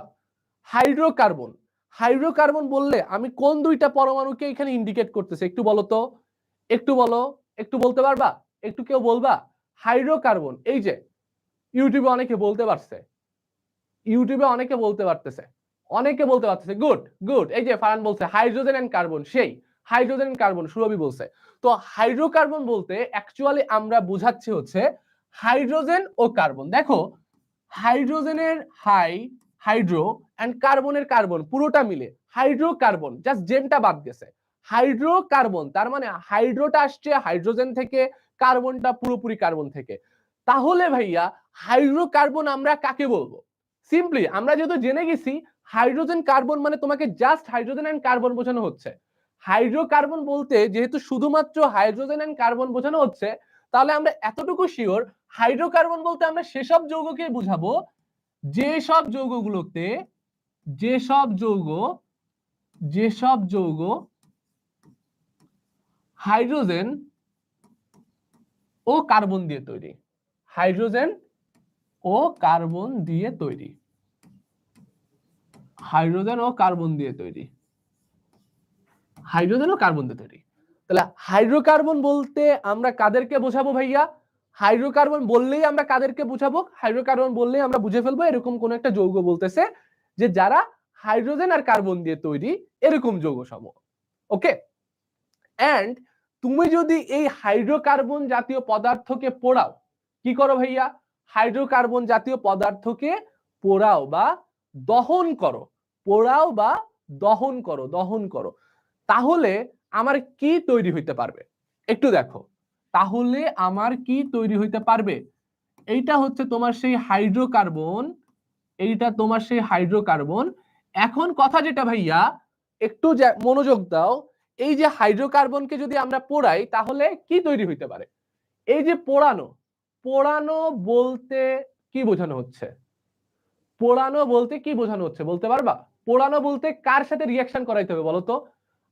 হাইড্রোকার্বন, হাইড্রোকার্বন বললে আমি কোন দুইটা পরমাণুকে এখানে ইন্ডিকেট করতেছি একটু বলো তো, একটু বলো, একটু বলতে পারবা, একটু কেউ বলবা? হাইড্রোকার্বন এই যে ইউটিউবে অনেকে বলতে পারছে, ইউটিউবে অনেকে বলতে পারতেছে, অনেকে বলতে পারতেছে, গুড গুড। এই যে ফারান বলছে হাইড্রোজেন এন্ড কার্বন, সেই হাইড্রোজেন এন্ড কার্বন সুরভি বলছে। তো হাইড্রোকার্বন বলতে অ্যাকচুয়ালি আমরা বুঝাচ্ছি হচ্ছে হাইড্রোজেন ও কার্বন। দেখো হাইড্রোজেনের হাই, হাইড্রো এন্ড কার্বনের কার্বন, পুরোটা মিলে হাইড্রোকার্বন, জাস্ট জেনটা বাদ গেছে, হাইড্রোকার্বন। তার মানে হাইড্রোটা আসছে হাইড্রোজেন থেকে, কার্বনটা পুরোপুরি কার্বন থেকে। তাহলে ভাইয়া হাইড্রোকার্বন আমরা কাকে বলবো? সিম্পলি আমরা যেহেতু জেনে গেছি হাইড্রোজেন কার্বন মানে তোমাকে জাস্ট হাইড্রোজেন এন্ড কার্বন বোঝানো হচ্ছে। হাইড্রোকার্বন বলতে যেহেতু শুধুমাত্র হাইড্রোজেন এন্ড কার্বন বোঝানো হচ্ছে, তাহলে আমরা এতটুকু শিওর হাইড্রোকার্বন বলতে আমরা সেসব যৌগকে বুঝাবো যেসব যৌগগুলোতে, যেসব যৌগ, যেসব যৌগ হাইড্রোজেন ও কার্বন দিয়ে তৈরি, হাইড্রোজেন ও কার্বন দিয়ে তৈরি, হাইড্রোজেন ও কার্বন দিয়ে তৈরি, হাইড্রোজেন ও কার্বন দিয়ে তৈরি। তাহলে হাইড্রোকার্বন বলতে আমরা কাদেরকে বোঝাবো ভাইয়া? হাইড্রোকার্বন বললেই আমরা কাদেরকে বুঝাবো? হাইড্রোকার্বন বললেই আমরা বুঝে ফেলবো এরকম কোন একটা যৌগ বলতেছে যে যারা হাইড্রোজেন আর কার্বন দিয়ে তৈরি, এরকম যৌগ সমূহ। ওকে, এন্ড তুমি যদি এই হাইড্রোকার্বন জাতীয় পদার্থকে পোড়াও, কি করো ভাইয়া? হাইড্রোকার্বন জাতীয় পদার্থকে পোড়াও বা দহন করো, পোড়াও বা দহন করো, দহন করো, তাহলে আমার কি তৈরি হইতে পারবে? একটু দেখো, তাহলে আমার কি তৈরি হইতে পারবে? এইটা হচ্ছে তোমার সেই হাইড্রোকার্বন, এইটা তোমার সেই হাইড্রোকার্বন। এখন কথা যেটা ভাইয়া, একটু মনোযোগ দাও, এই যে হাইড্রোকার্বনকে যদি আমরা পোড়াই তাহলে কি তৈরি হইতে পারে? এই যে পোড়ানো, পোড়ানো বলতে কি বোঝানো হচ্ছে? পোড়ানো বলতে কি বোঝানো হচ্ছে বলতে পারবা? পোড়ানো বলতে কার সাথে রিয়াকশন করাইতে হবে বলো তো?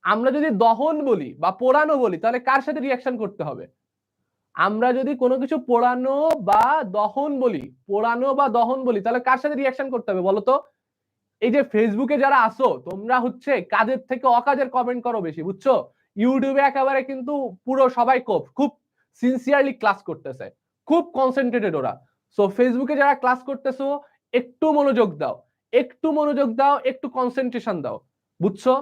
আমরা যদি দহন বলি বা পোড়ানো বলি তাহলে কার সাথে রিয়াকশন করতে হবে? আমরা যদি কোনো কিছু পোড়ানো বা দহন বলি, পোড়ানো বা দহন বলি, তাহলে কার সাথে রিয়াকশন করতে হবে বলো তো? এই যে ফেসবুকে যারা আসো তোমরা হচ্ছে কাজের থেকে অকাজের কমেন্ট করো বেশি, বুঝছো? ইউটিউবে একেবারে কিন্তু পুরো সবাই খুব সিনসিয়ারলি ক্লাস করতেছে, খুব কনসেন্ট্রেটেড ওরা। সো ফেসবুকে যারা ক্লাস করতেছো একটু মনোযোগ দাও, একটু মনোযোগ দাও, একটু কনসেন্ট্রেশন দাও, বুঝছো?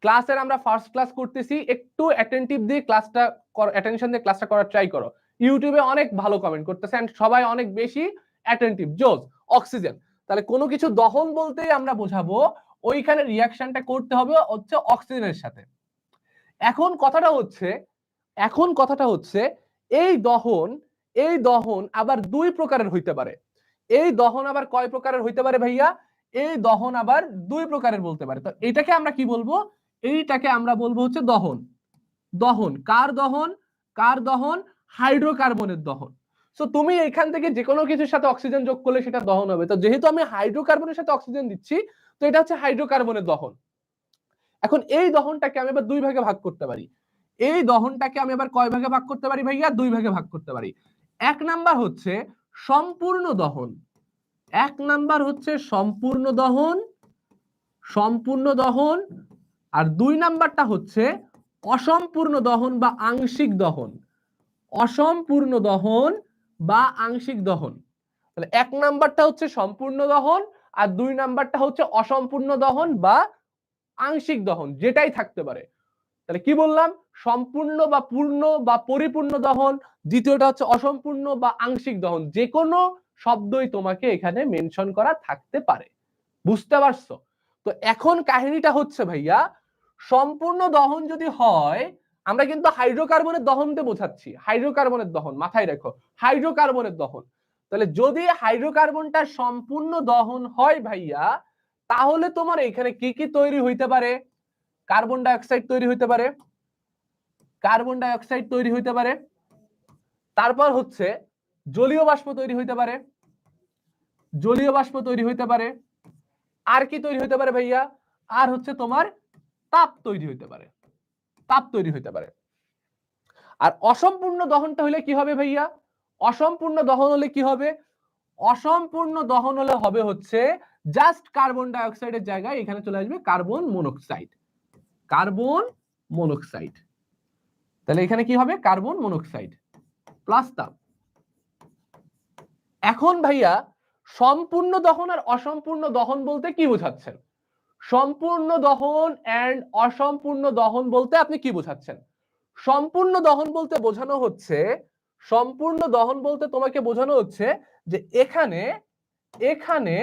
ক্লাসের আমরা ফার্স্ট ক্লাস করতেছি, একটু অ্যাটেনটিভ দিয়ে ক্লাসটা, অ্যাটেনশন দিয়ে ক্লাসটা করার ট্রাই করো। ইউটিউবে অনেক ভালো কমেন্ট করতেছে এন্ড সবাই অনেক বেশি অ্যাটেনটিভ, জোস, অক্সিজেন। তাহলে কোনো কিছু দহন বলতেই আমরা বোঝাবো ওইখানে রিয়াকশনটা করতে হবে হচ্ছে অক্সিজেনের সাথে। এখন কথাটা হচ্ছে এই দহন আবার দুই প্রকারের হইতে পারে। এই দহন আবার কয় প্রকারের হইতে পারে ভাইয়া? এই দহন আবার দুই প্রকারের বলতে পারে। তো এটাকে আমরা কি বলবো? এইটাকে আমরা বলবো হচ্ছে দহন। দহন কার দহন? কার দহন? হাইড্রোকার্বনের দহন। সো তুমি এখান থেকে যে কোনো কিছুর সাথে অক্সিজেন যোগ করলে সেটা দহন হবে। তো যেহেতু আমি হাইড্রোকার্বনের সাথে অক্সিজেন দিচ্ছি, তো এটা হচ্ছে হাইড্রোকার্বনের দহন। এখন এই দহনটাকে আমি আবার দুই ভাগে ভাগ করতে পারি। এই দহনটাকে আমি আবার কয় ভাগে ভাগ করতে পারি ভাইয়া? দুই ভাগে ভাগ করতে পারি। এক নাম্বার হচ্ছে সম্পূর্ণ দহন। এক নাম্বার হচ্ছে সম্পূর্ণ দহন, আর দুই নাম্বারটা হচ্ছে অসম্পূর্ণ দহন বা আংশিক দহন। অসম্পূর্ণ দহন বা আংশিক দহন। তাহলে এক নাম্বারটা হচ্ছে সম্পূর্ণ দহন, আর দুই নাম্বারটা হচ্ছে অসম্পূর্ণ দহন বা আংশিক দহন, যেটাই থাকতে পারে। তাহলে কি বললাম? সম্পূর্ণ বা পূর্ণ বা পরিপূর্ণ দহন, দ্বিতীয়টা হচ্ছে অসম্পূর্ণ বা আংশিক দহন। যে কোনো শব্দই তোমাকে এখানে মেনশন করা থাকতে পারে। বুঝতে পারছো? তো এখন কাহিনীটা হচ্ছে ভাইয়া, সম্পূর্ণ দহন যদি হয়, আমরা কিন্তু হাইড্রোকার্বনের দহনতে বোঝাচ্ছি। হাইড্রোকার্বনের দহন মাথায় রাখো, হাইড্রোকার্বনের দহন। তাহলে যদি হাইড্রোকার্বনটা সম্পূর্ণ দহন হয় ভাইয়া, তাহলে তোমার এখানে কি কি তৈরি হইতে পারে? কার্বন ডাই অক্সাইড তৈরি হইতে পারে, কার্বন ডাই অক্সাইড তৈরি হইতে পারে। তারপর হচ্ছে জলীয় বাষ্প তৈরি হইতে পারে, জলীয় বাষ্প তৈরি হইতে পারে। আর কি তৈরি হইতে পারে ভাইয়া? আর হচ্ছে তোমার তাপ তৈরি হইতে পারে, তাপ তৈরি হইতে পারে। আর অসম্পূর্ণ দহনটা হলে কি হবে ভাইয়া? অসম্পূর্ণ দহন হলে কি হবে? অসম্পূর্ণ দহন হলে হবে হচ্ছে জাস্ট কার্বন ডাই অক্সাইডের জায়গায় এখানে চলে আসবে কার্বন মনোক্সাইড। Carbon monoxide. তাহলে এখানে কি হবে? কার্বন মনোক্সাইড প্লাস তাপ। এখন ভাইয়া সম্পূর্ণ দহন আর অসম্পূর্ণ দহন বলতে কি বোঝাচ্ছেন? সম্পূর্ণ দহন এন্ড অসম্পূর্ণ দহন বলতে আপনি কি বোঝাচ্ছেন? সম্পূর্ণ দহন বলতে বোঝানো হচ্ছে, সম্পূর্ণ দহন বলতে তোমাকে বোঝানো হচ্ছে যে এখানে এখানে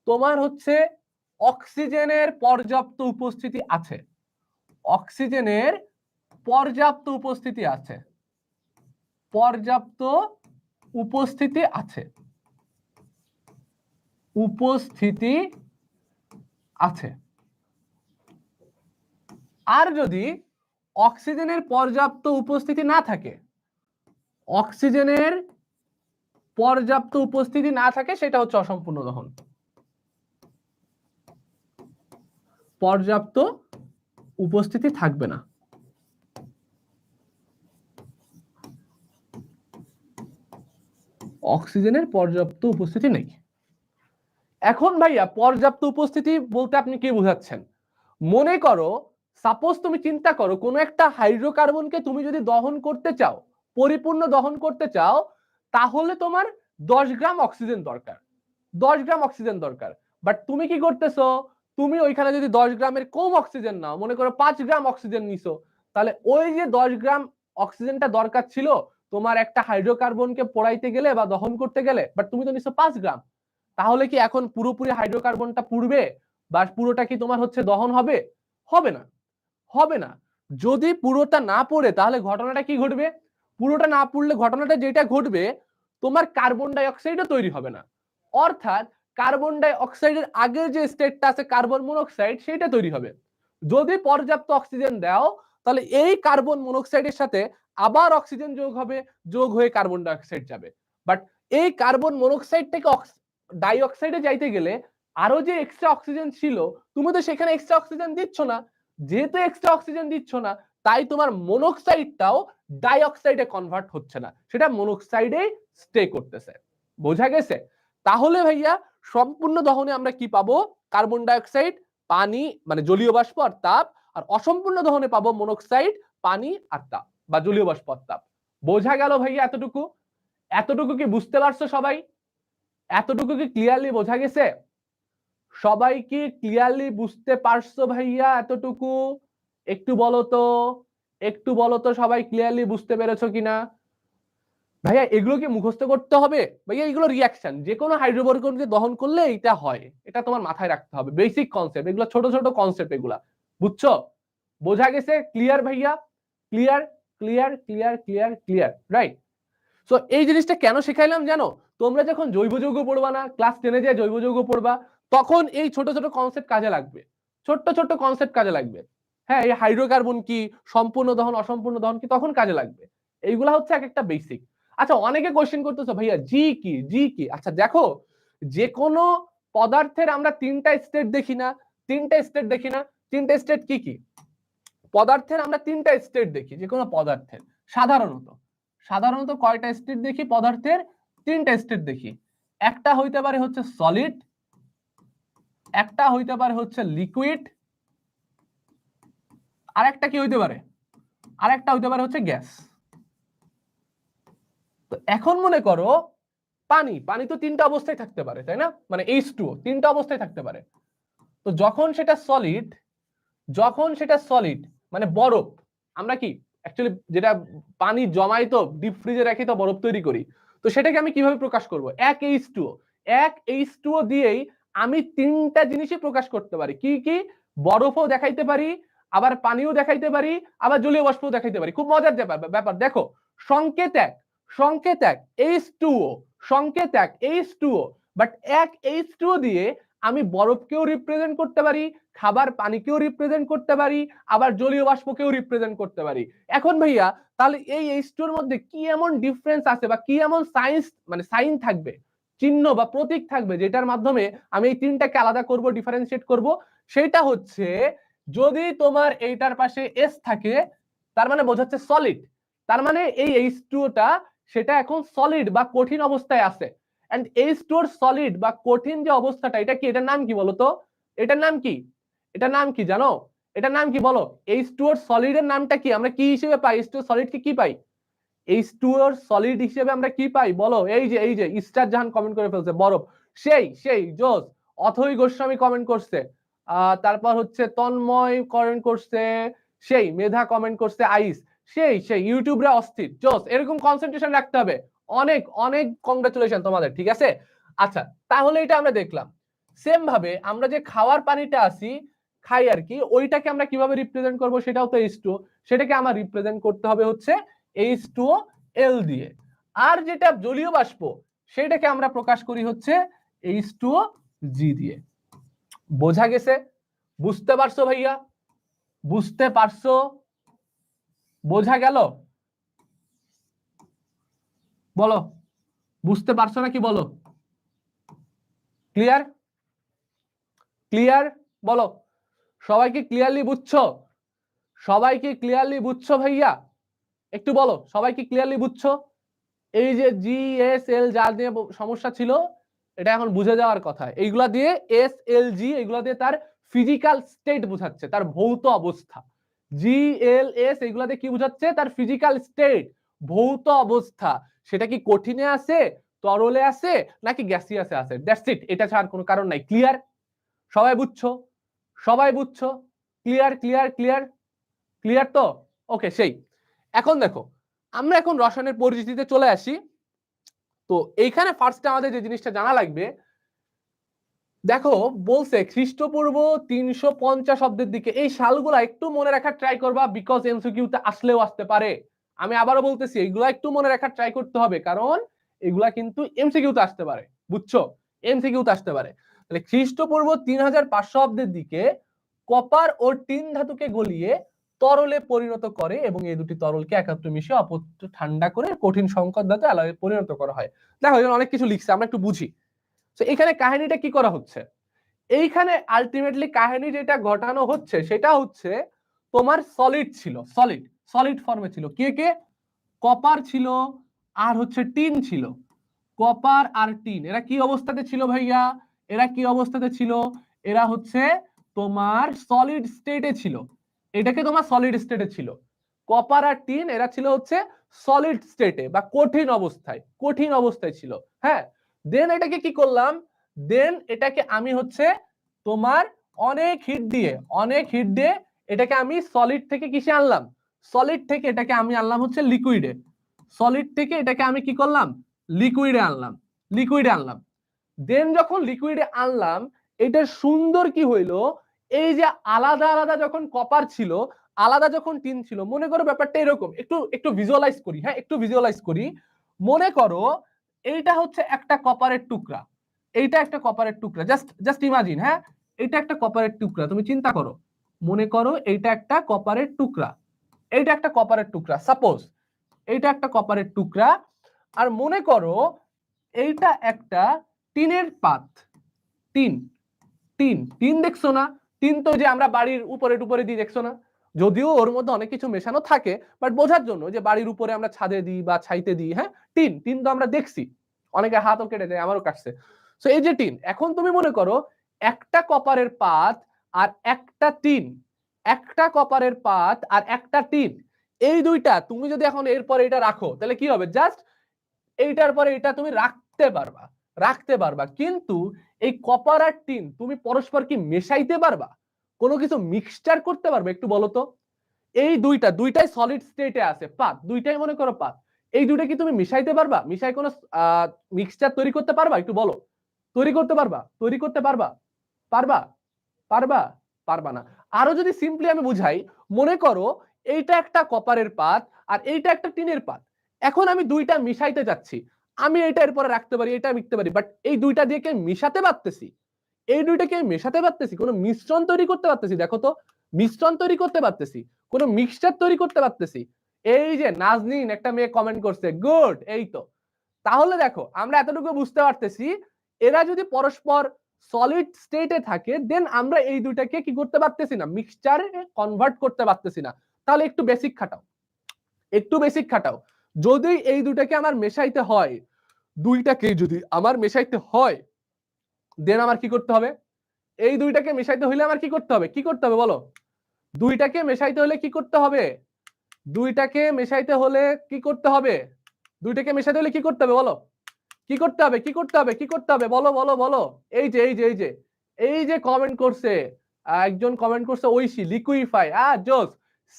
তোমার হচ্ছে অক্সিজেনের পর্যাপ্ত উপস্থিতি আছে। অক্সিজেনের পর্যাপ্ত উপস্থিতি আছে, পর্যাপ্ত উপস্থিতি আছে, উপস্থিতি আছে। আর যদি অক্সিজেনের পর্যাপ্ত উপস্থিতি না থাকে, অক্সিজেনের পর্যাপ্ত উপস্থিতি না থাকে, সেটা হচ্ছে অসম্পূর্ণ দহন। পর্যাপ্ত উপস্থিতি থাকবে না, অক্সিজেনের পর্যাপ্ত উপস্থিতি নেই। এখন ভাইয়া পর্যাপ্ত উপস্থিতি বলতে আপনি কি বোঝাচ্ছেন? মনে করো, সাপোজ তুমি চিন্তা করো, কোনো একটা হাইড্রোকার্বনকে তুমি যদি দহন করতে চাও, পরিপূর্ণ দহন করতে চাও, তাহলে তোমার 10 গ্রাম অক্সিজেন দরকার, 10 গ্রাম অক্সিজেন দরকার। বাট তুমি কি করতেছো? তুমি ওইখানে যদি 10 গ্রামের কম অক্সিজেন নাও, মনে করো 5 গ্রাম অক্সিজেন নিছো, তাহলে ওই যে 10 গ্রাম অক্সিজেনটা দরকার ছিল তোমার একটা হাইড্রোকার্বনকে পোড়াইতে গেলে বা দহন করতে গেলে, বাট তুমি তো নিছো 5 গ্রাম। তাহলে কি এখন পুরোপুরি হাইড্রোকার্বনটা পুড়বে বা পুরোটা কি তোমার হচ্ছে দহন হবে? হবে না, হবে না। যদি পুরোটা না পড়ে তাহলে ঘটনাটা কি ঘটবে? পুরোটা না পড়লে ঘটনাটা যেটা ঘটবে, তোমার কার্বন ডাই অক্সাইডও তৈরি হবে না। অর্থাৎ কার্বন ডাই অক্সাইডের আগের যে স্টেটটা আছে কার্বন মনোক্সাইড, সেটা তৈরি হবে। যদি পর্যাপ্ত অক্সিজেন দাও, তাহলে এই কার্বন মনোক্সাইডের সাথে আবার অক্সিজেন যোগ হবে, যোগ হয়ে কার্বন ডাই অক্সাইড যাবে। বাট এই কার্বন মনোক্সাইড থেকে ডাই অক্সাইডে যাইতে গেলে আরো যে এক্সট্রা অক্সিজেন ছিল, তুমি তো সেখানে এক্সট্রা অক্সিজেন দিচ্ছ না। যেহেতু এক্সট্রা অক্সিজেন দিচ্ছ না, তাই তোমার মনোক্সাইডটাও ডাই অক্সাইডে কনভার্ট হচ্ছে না, সেটা মনোক্সাইডে স্টে করতেছে। বোঝা গেছে? তাহলে ভাইয়া সম্পূর্ণ দহনে আমরা কি পাবো? কার্বন ডাই অক্সাইড, পানি মানে জলীয় বাষ্প আর তাপ। আর অসম্পূর্ণ দহনে পাবো মনোক্সাইড, পানি আর তাপ বা জলীয় বাষ্প আর তাপ। বোঝা গেল ভাইয়া? এতটুকু এতটুকু কি বুঝতে পারছো সবাই? এতটুকু কি ক্লিয়ারলি বোঝা গেছে? সবাই কি ক্লিয়ারলি বুঝতে পারছো ভাইয়া এতটুকু? একটু বলো তো, একটু বলো তো সবাই ক্লিয়ারলি বুঝতে পেরেছো কিনা? ভাইয়া এগুলো কি মুখস্থ করতে হবে? ভাইয়া এগুলো রিয়াকশন, যে কোনো হাইড্রোকার্বনকে দহন করলে এটা হয়, এটা তোমার মাথায় রাখতে হবে, বেসিক কনসেপ্ট, এগুলো ছোট ছোট কনসেপ্ট এগুলা, বুঝছো? বোঝা গেছে? ক্লিয়ার ভাইয়া? Clear clear clear clear clear, right? So এই জিনিসটা কেন শেখাইলাম জানো? তোমরা যখন জৈব যৌগ পড়বা না, ক্লাস 10-এ যে জৈব যৌগ পড়বা, তখন এই ছোট ছোট কনসেপ্ট কাজে লাগবে, ছোট্ট ছোট্ট কনসেপ্ট কাজে লাগবে। হ্যাঁ, এই হাইড্রোকার্বন কি, সম্পূর্ণ দহন অসম্পূর্ণ দহন কি, তখন কাজে লাগবে। এইগুলা হচ্ছে এক একটা বেসিক। আচ্ছা, অনেকে কোশ্চেন করতেছো ভাইয়া জি কি, জি কি? আচ্ছা দেখো, যে কোনো পদার্থের আমরা তিনটা স্টেট দেখি না, তিনটা স্টেট দেখি না, তিনটা স্টেট কি কি? পদার্থের আমরা তিনটা স্টেট দেখি, যে কোনো পদার্থের সাধারণত, সাধারণত কয়টা স্টেট দেখি পদার্থের? তিনটা স্টেট দেখি। একটা হইতে পারে হচ্ছে সলিড, একটা হইতে পারে হচ্ছে লিকুইড, আর একটা কি হইতে পারে? আর একটা হইতে পারে হচ্ছে গ্যাস। তো এখন মনে করো পানি, পানি তো তিনটা অবস্থায় থাকতে পারে, তাই না? মানে H2O তিনটা অবস্থায় থাকতে পারে। তো যখন সেটা সলিড, যখন সেটা সলিড মানে বরফ, আমরা কি অ্যাকচুয়ালি যেটা পানি জমাই তো ডিপ ফ্রিজে রাখি তো বরফ তৈরি করি, তো সেটাকে আমি কিভাবে প্রকাশ করব? এক H2O, এক H2O দিয়েই আমি তিনটা জিনিসই প্রকাশ করতে পারি। কি কি? বরফও দেখাইতে পারি, আবার পানিও দেখাইতে পারি, আবার জলীয় বাষ্পও দেখাইতে পারি। খুব মজার ব্যাপার দেখো, সংকেত এক, সংকেত এক H2O, সংকেত এক H2O, বাট এক H2O দিয়ে আমি বরফকেও রিপ্রেজেন্ট করতে পারি, খাবার পানিকেও রিপ্রেজেন্ট করতে পারি, আবার জলীয় বাষ্পকেও রিপ্রেজেন্ট করতে পারি। এখন ভাইয়া তাহলে এই H2 এর মধ্যে কি এমন ডিফারেন্স আছে বা কি এমন সাইন্স মানে সাইন থাকবে, চিহ্ন বা প্রতীক থাকবে, যেটার মাধ্যমে আমি এই তিনটাকে আলাদা করব, ডিফারেন্সিয়েট করব? সেটা হচ্ছে, যদি তোমার এইটার পাশে এস থাকে, তার মানে বোঝাচ্ছে সলিড, তার মানে এই H2টা সেটা এখন সলিড বা কঠিন অবস্থায় আছে। এন্ড H2 এর সলিড বা কঠিন যে অবস্থাটা, এটা কি, এটার নাম কি বলো তো? এটার নাম কি? এটার নাম কি জানো? এটার নাম কি বলো? H2 এর সলিডের নামটা কি? আমরা কি হিসেবে পাই H2 সলিড কি পাই? H2 এর সলিড হিসেবে আমরা কি পাই বলো? এই যে ইস্টার জাহান কমেন্ট করে ফেলছে বরফ। সেই জোস। অথই গোস্বামী কমেন্ট করছে, তারপর হচ্ছে তন্ময় কমেন্ট করছে, সেই মেধা কমেন্ট করছে আইস, সেই ইউটিউবরা অস্থির, জোস। এরকম কনসেন্ট্রেশন রাখতে হবে। অনেক অনেক কংগ্রাচুলেশন তোমাদের, ঠিক আছে? আচ্ছা, তাহলে এটা আমরা দেখলাম। সেম ভাবে আমরা যে খাওয়ার পানিটা আসি খাই আর কি, ওইটাকে আমরা কিভাবে রিপ্রেজেন্ট করব? সেটাও তো H2, সেটাকে আমার রিপ্রেজেন্ট করতে হবে হচ্ছে H2L দিয়ে। আর যেটা জলীয় বাষ্প, সেটাকে আমরা প্রকাশ করি হচ্ছে H2G দিয়ে। বোঝা গেছে? বুঝতে পারছো ভাইয়া? বুঝতে পারছো? বোঝা গেল? বলো, বুঝতে পারছো নাকি বলো? ক্লিয়ার? ক্লিয়ার? বলো, সবাই কি ক্লিয়ারলি বুঝছো? সবাই কি ক্লিয়ারলি বুঝছো ভাইয়া? একটু বলো, সবাই কি ক্লিয়ারলি বুঝছো? এই যে GSL যা নিয়ে সমস্যা ছিল, এটা এখন বুঝে যাওয়ার কথা। এইগুলা দিয়ে SLG, এইগুলা দিয়ে তার ফিজিক্যাল স্টেট বোঝাচ্ছে, তার ভৌত অবস্থা। GLS এইগুলা দিয়ে কি বোঝাচ্ছে? তার ফিজিক্যাল স্টেট, ভৌত অবস্থা। সেটা কি কঠিনে আছে, তরলে আছে, নাকি গ্যাসিয়াসে আছে? দ্যাটস ইট, এটা ছাড়ার কোনো কারণ নাই। ক্লিয়ার? সবাই বুঝছো? সবাই বুঝছো? ক্লিয়ার ক্লিয়ার ক্লিয়ার ক্লিয়ার তো? ওকে, সেই। এখন দেখো, আমরা এখন রসায়নের পরিচিতিতে চলে আসি। তো এইখানে ফার্স্টে আমাদের যে জিনিসটা জানা লাগবে, দেখো বলছে খ্রিস্টপূর্ব 350 অব্দের দিকে। এই সালগুলা একটু মনে রাখার ট্রাই করবা, বিকজ এমসিকিউতে আসলেও আসতে পারে। আমি আবারও বলতেছি, এগুলা একটু মনে রাখার ট্রাই করতে হবে, কারণ এগুলা কিন্তু এমসিকিউতে আসতে পারে, বুঝছো? এমসিকিউতে আসতে পারে। তাহলে খ্রিস্টপূর্ব 3500 অব্দের দিকে কপার ও টিন ধাতুকে গলিয়ে তরলে পরিণত করে, এবং এই দুটি তরলকে একাত্র মিশিয়ে অপত্য ঠান্ডা করে কঠিন সংকর ধাতু অ্যালয়ে পরিণত করা হয়। দেখো, এখানে অনেক কিছু লিখছে, আমরা একটু বুঝি। তো এখানে কাহিনীটা কি করা হচ্ছে? এইখানে আলটিমেটলি কাহিনী যেটা ঘটানো হচ্ছে, সেটা হচ্ছে তোমার সলিড ছিল, সলিড সলিড ফর্মে ছিল। কে কে? কপার ছিল, আর হচ্ছে টিন ছিল। কপার আর টিন এরা কি অবস্থাতে ছিল ভাইয়া? এরা কি অবস্থাতে ছিল? এরা হচ্ছে তোমার সলিড স্টেটে ছিল। এটাকে তোমার সলিড স্টেটে ছিল। কপার আর টিন এরা ছিল হচ্ছে সলিড স্টেটে বা কঠিন অবস্থায়, কঠিন অবস্থায় ছিল। হ্যাঁ, দেন এটাকে কি করলাম? দেন এটাকে আমি হচ্ছে তোমার অনেক হিট দিয়ে, অনেক হিট দিয়ে এটাকে আমি সলিড থেকে কিসে আনলাম? সলিড থেকে এটাকে আমি আনলাম হচ্ছে লিকুইডে। সলিড থেকে এটাকে আমি কি করলাম, লিকুইডে আনলাম। দেন যখন লিকুইডে আনলাম, এটা সুন্দর কি হইলো, এই যে আলাদা আলাদা যখন কপার ছিল, আলাদা যখন টিন ছিল, মনে করো ব্যাপারটা এরকম, একটু ভিজুয়ালাইজ করি, হ্যাঁ একটু ভিজুয়ালাইজ করি। মনে করো এইটা হচ্ছে একটা কপারের টুকরা, এইটা একটা কপারের টুকরা, জাস্ট ইমাজিন, হ্যাঁ এটা একটা কপারের টুকরা, তুমি চিন্তা করো, মনে করো এইটা একটা কপারের টুকরা, এইটা একটা কপারের টুকরা, সাপোজ এইটা একটা কপারের টুকরা। আর মনে করো এইটা একটা টিনের পাত, টিন টিন টিন দেখছো না, টিন তো যে আমরা বাড়ির উপরে দিয়ে দেখছো না, যদিও ওর মধ্যে অনেক কিছু মেশানো থাকে, বাট বোঝার জন্য যে বাড়ির উপরে আমরা ছাদে দিই বা ছাইতে দিই, হ্যাঁ টিন টিন তো আমরা দেখছি, অনেকে হাতও কেটে দেয়, আমারও কাটছে। সো এই যে টিন, এখন তুমি মনে করো একটা কপারের পাত আর একটা টিন, একটা কপারের পাত আর একটা টিন, এই দুইটা তুমি যদি এখন এরপরে এটা রাখো, তাহলে কি হবে, জাস্ট এইটার পরে এটা তুমি রাখতে পারবা, কিন্তু এই কপার আর টিন তুমি পরস্পর কি মেশাইতে পারবা, কোনো কিছু মিক্সচার করতে পারবে, একটু বলো তো। এই দুইটাই সলিড স্টেটে আছে, পাত দুইটাই মনে করো পাত, এই দুইটা কি তুমি মিশাইতে পারবা, মিশাই কোনো মিক্সচার তৈরি করতে পারবা, একটু বলো, তৈরি করতে পারবা, পারবা পারবা পারবা না। আরো যদি সিম্পলি আমি বুঝাই, মনে করো এইটা একটা কপারের পাত আর এইটা একটা টিনের পাত, এখন আমি দুইটা মিশাইতে যাচ্ছি, আমি এটা এরপরে রাখতে পারি, এটা মিশতে পারি, বাট এই দুইটা দিয়ে কে মিশাতে পারতেছি, এই দুইটাকে মেশাতে পারতেছি, কোনো মিশ্রণ তৈরি করতে পারতেছি, দেখো তো মিশ্রণ তৈরি করতে পারতেছি, কোনো মিক্সচার তৈরি করতে পারতেছি। এই যে নাজনীন একটা মেয়ে কমেন্ট করছে, গুড, এই তো। তাহলে দেখো আমরা এতটুকু বুঝতে পারতেছি, এরা যদি পরস্পর সলিড স্টেটে থাকে, দেন আমরা এই দুইটাকে কি করতে পারতেছি না, মিক্সচারে কনভার্ট করতে পারতেছি না। তাহলে একটু বেসিক খাটাও, যদি এই দুইটাকে আমার মেশাইতে হয়, দুইটাকে যদি আমার মেশাইতে হয়, দেন আমার কি করতে হবে, এই দুইটাকে মেশাইতে হইলে আমার কি করতে হবে বলো, দুইটাকে মেশাইতে হলে কি করতে হবে, দুইটাকে মেশাইতে হলে কি করতে হবে, দুইটাকে মেশাইতে হলে কি করতে হবে বলো, কি করতে হবে বলো বলো বলো। এই যে কমেন্ট করছে, একজন কমেন্ট করছে ঐশী, লিকুইফাই, জোস,